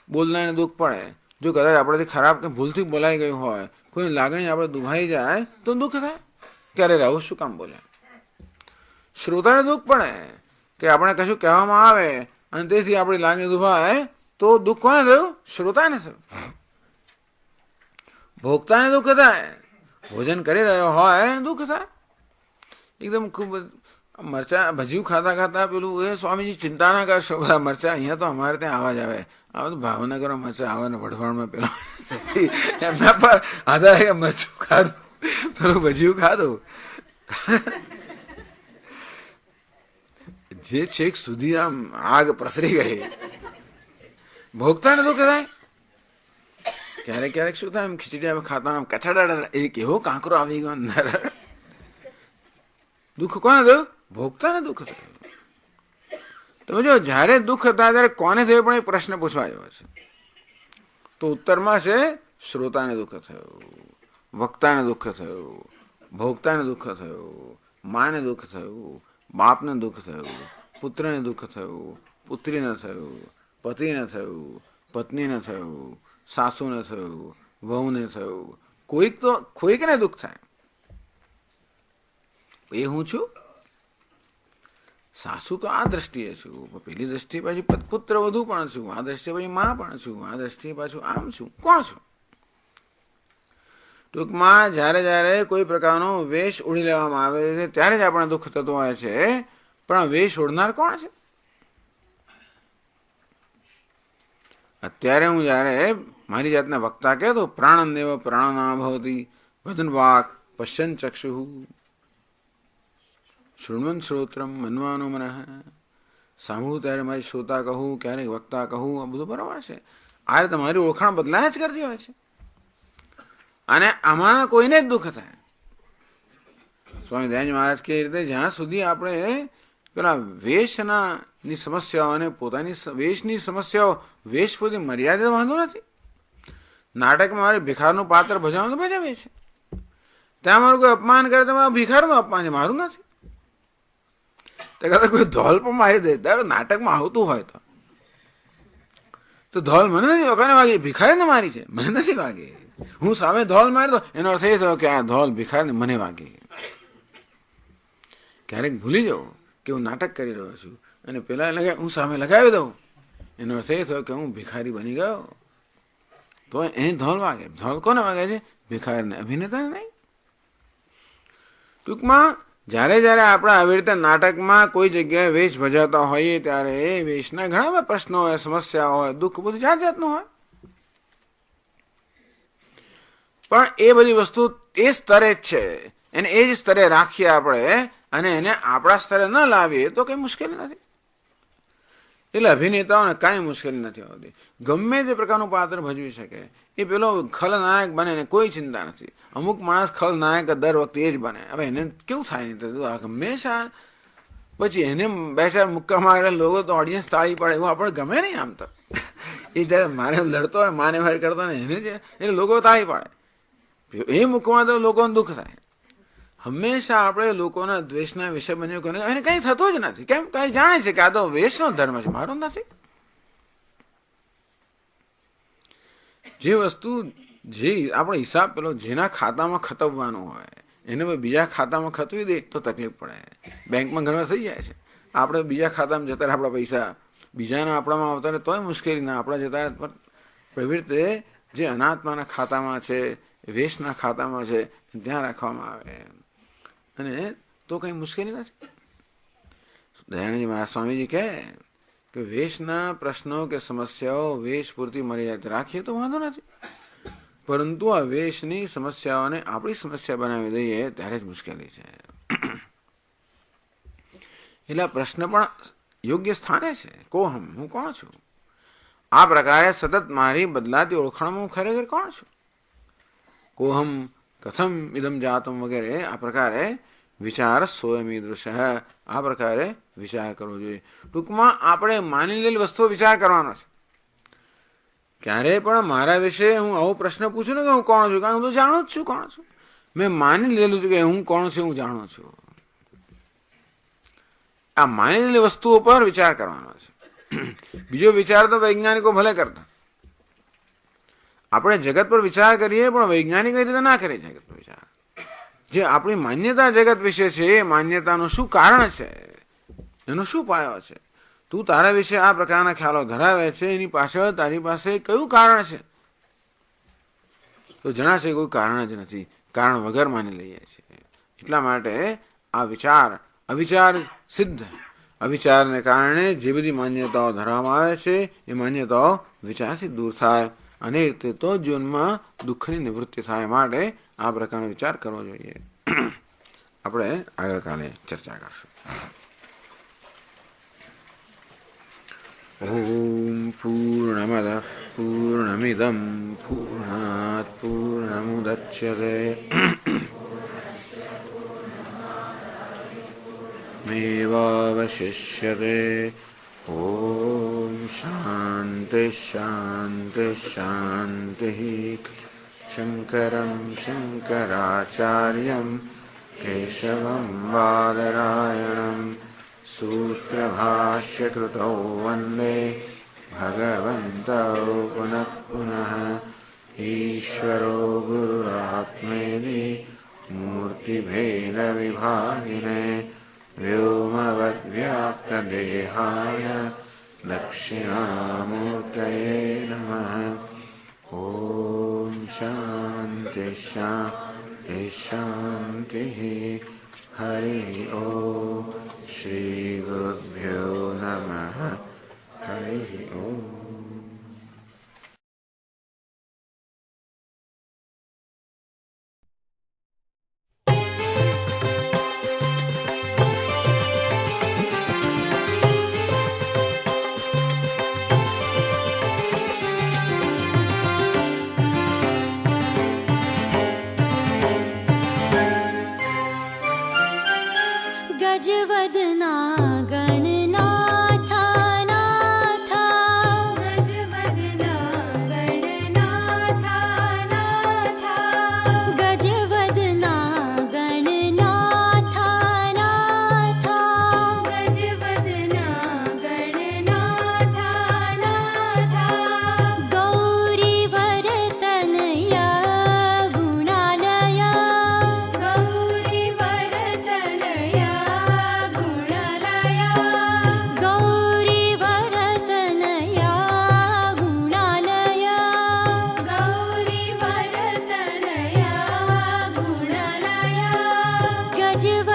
બોલનારને દુઃખ પડે. જો કદાચ આપણાથી ખરાબ કે ભૂલથી બોલાઈ ગયું હોય, કોઈ લાગણી આપણે દુભાઈ જાય તો દુઃખ થાય. ક્યારે રહું શું કામ બોલે? શ્રોતાને દુઃખ પડે કે આપણે કશું કહેવામાં આવે અને તેથી આપણી લાગણી દુભાય તો દુઃખ કોને થયું? શ્રોતાને થયું. ભોગતાને દુઃખ થાય, ભોજન કરી રહ્યો હોય દુઃખ થાય. એકદમ ખૂબ મરચા ભજીયું ખાતા ખાતા પેલું એ સ્વામીજી ચિંતા ના કરશો, બધા મરચા અહીંયા તો અમારે ત્યાં આવા જ આવે. આ બધું ભાવનગરમાં મરચા આવે ને વઢવાણમાં પેલો એમના પર આધારે મરચું ખાધું, પેલું ભજીયું ખાધું. જે છેક સુધી આમ આગ પ્રસરી ગઈ. ભોગતાને દુઃખ થાય. ક્યારેક ક્યારેક શું થાય, ખીચડી આવે ખાતા આમ કચડા એક એવો કાંકરો આવી ગયો અંદર. દુઃખ કોને થયું? ભોગતાને દુઃખ થયું. તમે જો જયારે દુઃખ હતા ત્યારે કોને થયું પણ એ પ્રશ્ન પૂછવા જેવો છે. તો ઉત્તરમાં છે શ્રોતાને દુઃખ થયું, વક્તાને દુઃખ થયું, ભોગતાને દુઃખ થયું, માને દુઃખ થયું, બાપને દુઃખ થયું, પુત્રને દુઃખ થયું, પુત્રીને થયું, પતિને થયું, પત્નીને થયું, સાસુને થયું, વહુને થયું, કોઈકને દુઃખ થાય. એ હું છું. સાસુ તો આ દ્રષ્ટિએ છું, પેલી દ્રષ્ટિએ પાછી પુત્ર વધુ પણ છું, આ દ્રષ્ટિએ પછી મા પણ છું, આ દ્રષ્ટિએ પાછું આમ છું. કોણ છું? ટૂંકમાં જ્યારે જ્યારે કોઈ પ્રકારનો વેશ ઓઢી લેવામાં આવે છે ત્યારે જ આપણે દુઃખ થતું હોય છે. પણ વેશ ઓઢનાર કોણ છે? અત્યારે હું જ્યારે મારી જાતને વક્તા કહેતો, પ્રાણદેવ પ્રાણના ભવતી વદન વાક પશ્યન ચક્ષુ શૃણવન શ્રોત્રમ મનવાનો મનઃ. સાંભળું ત્યારે મારી શ્રોતા કહું, ક્યારેક વક્તા કહું, આ બધું બરાબર છે. આ રીતે તમારી ઓળખાણ બદલાયા જ કરતી હોય છે. અને આમાં કોઈને જ દુઃખ થાય. સ્વામી દયાનંદ મહારાજ કે રીતે જ્યાં સુધી આપણે પેલા વેશની સમસ્યાઓને પોતાની વેશની સમસ્યાઓ વેશ સુધી મર્યાદિત વાંધો નથી. નાટકમાં મારે ભિખારનું પાત્ર ભજવવાનું ભજવે છે, ત્યાં મારું કોઈ અપમાન કરે તો ભિખારનું અપમાન છે, મારું નથી. તો કદાચ કોઈ ધોલ પણ મારી દે ત્યારે નાટકમાં આવતું હોય તો ધોલ મને નથી કોને વાગી, ભિખારીને મારી છે, મને નથી વાગી. હું સામે ધોલ મારી દો એનો અર્થ એ થયો કે આ ધોલ ભિખારીને મને વાગી. ક્યારેક ભૂલી જાઉં કે હું નાટક કરી રહ્યો છું અને પેલા હું સામે લગાવી દઉં, એનો અર્થ એ થયો કે હું ભિખારી બની ગયો. તો એ ધોલ વાગે. ધોલ કોને વાગે છે? ભિખારીને, અભિનેતાને નહીં. ટૂંકમાં જ્યારે જ્યારે આપણે આવી રીતે નાટકમાં કોઈ જગ્યાએ વેશ ભજાતા હોઈએ ત્યારે એ વેશના ઘણા બધા પ્રશ્નો હોય, સમસ્યાઓ હોય, દુઃખ બધું જાત જાતનું હોય. પણ એ બધી વસ્તુ એ સ્તરે જ છે, એને એ જ સ્તરે રાખીએ આપણે અને એને આપણા સ્તરે ન લાવીએ તો કંઈ મુશ્કેલી નથી. એટલે અભિનેતાઓને કાંઈ મુશ્કેલી નથી આવતી. ગમે તે પ્રકારનું પાત્ર ભજવી શકે. એ પેલો ખલનાયક બને ને કોઈ ચિંતા નથી. અમુક માણસ ખલનાયક દર વખતે એ જ બને. હવે એને કેવું થાય નહીં, હંમેશા પછી એને બે ચાર મુક્કા મારે લોકો તો ઓડિયન્સ તાળી પડે એવું આપણે ગમે નહીં. આમ તો એ જ્યારે મારે લડતો હોય, માને ભાઈ કરતો ને એને જ એટલે લોકો તાળી પાડે. એ મૂકવા તો લોકોને દુઃખ થાય. હંમેશા આપણે લોકોના દ્વેષના વિષય બન્યો કોને એને કંઈ થતું જ નથી. કેમ? કંઈ જાણે છે કે આ તો વેશનો ધર્મ છે, મારો નથી. જે વસ્તુ જે આપણો હિસાબ પેલો જેના ખાતામાં ખતવવાનો હોય એને બીજા ખાતામાં ખતવી દે તો તકલીફ પડે. બેંકમાં ઘણા થઈ જાય છે, આપણે બીજા ખાતામાં જતા આપણા પૈસા બીજાના આપણામાં આવતા રહે તોય મુશ્કેલી ના, આપણા જતા પણ એવી રીતે જે અનાત્માના ખાતામાં છે, વેશના ખાતામાં છે, ત્યાં રાખવામાં આવે અને તો કંઈ મુશ્કેલી નથી. દયાનંદજી મહારાજ સ્વામીજી કહે કે વેશના પ્રશ્નો કે સમસ્યાઓ વેશ પૂરતી મર્યાદિત રાખીએ તો વાંધો નથી, પરંતુ આ વેશની સમસ્યાઓને આપણી સમસ્યા બનાવી દઈએ ત્યારે જ મુશ્કેલી છે. એટલે પ્રશ્ન પણ યોગ્ય સ્થાને છે. કોહમ, હું કોણ છું? આ પ્રકારે સતત મારી બદલાતી ઓળખાણમાં હું ખરેખર કોણ છું? કોહમ કથમ ઇદમ જાતમ વગેરે આ પ્રકારે વિચાર સ્વયમીદૃશ આ પ્રકારે વિચાર કરવો જોઈએ. ટૂંકમાં આપણે માની લેલી વસ્તુઓ વિચાર કરવાનો છે. ક્યારેય પણ મારા વિશે હું આવો પ્રશ્ન પૂછું ને કે હું કોણ છું, કારણ હું તો જાણું જ છું કોણ છું. મેં માની લેલું છું કે હું કોણ છું, હું જાણું છું. આ માની લેલી વસ્તુઓ પર વિચાર કરવાનો છે. બીજો વિચાર તો વૈજ્ઞાનિકો ભલે કરતા. આપણે જગત પર વિચાર કરીએ પણ વૈજ્ઞાનિક રીતે ના કરીએ જગત પર વિચાર. જે આપણી માન્યતા જગત વિશે છે એ માન્યતાનું શું કારણ છે, એનો શું પાયો છે? તું તારા વિશે આ પ્રકારના ખ્યાલો ધરાવે છે, એની પાછળ તારી પાસે કયું કારણ છે? તો જણાશે કોઈ કારણ જ નથી, કારણ વગર માની લઈએ છીએ. એટલા માટે આ વિચાર અવિચાર સિદ્ધ, અવિચારને કારણે જે બધી માન્યતાઓ ધરવામાં આવે છે એ માન્યતાઓ વિચારથી દૂર થાય અને એ રીતે તો જીવનમાં દુઃખની નિવૃત્તિ થાય. માટે આ પ્રકારનો વિચાર કરવો જોઈએ. આપણે આગળકાલે ચર્ચા કરશું. ઓમ પૂર્ણમદ પૂર્ણમિદમ પૂર્ણાત પૂર્ણમુદચ્યતે મેવાવશિષ્યતે. ઓમ શાંતિ શાંતિ શાંતિ. શંકરં શંકરાચાર્યં केशवं बादरायणं सूत्रभाष्यकृतौ वन्दे भगवन्तौ पुनः पुनः। ईश्वरो गुरुरात्मेति मूर्तिभेदविभागिने व्योमवद्व्याप्तदेहाय दक्षिणामूर्तये नमः। ॐ शान्ति शान्ति शान्तिः। हरि ॐ श्रीगुरुभ्यो नमः। हरि ॐ। गजवदना गणनाथा नाथा, गजवदना गणनाथा नाथा, गजवदना गणनाथा नाथा, गजवदना गणनाथा नाथा, गौरीवरतनया गुणालया, गौरीवरतनया गुणालया, गौरीवरतनया गुणालया, गौरीवरतनया गुणालया, गजवदना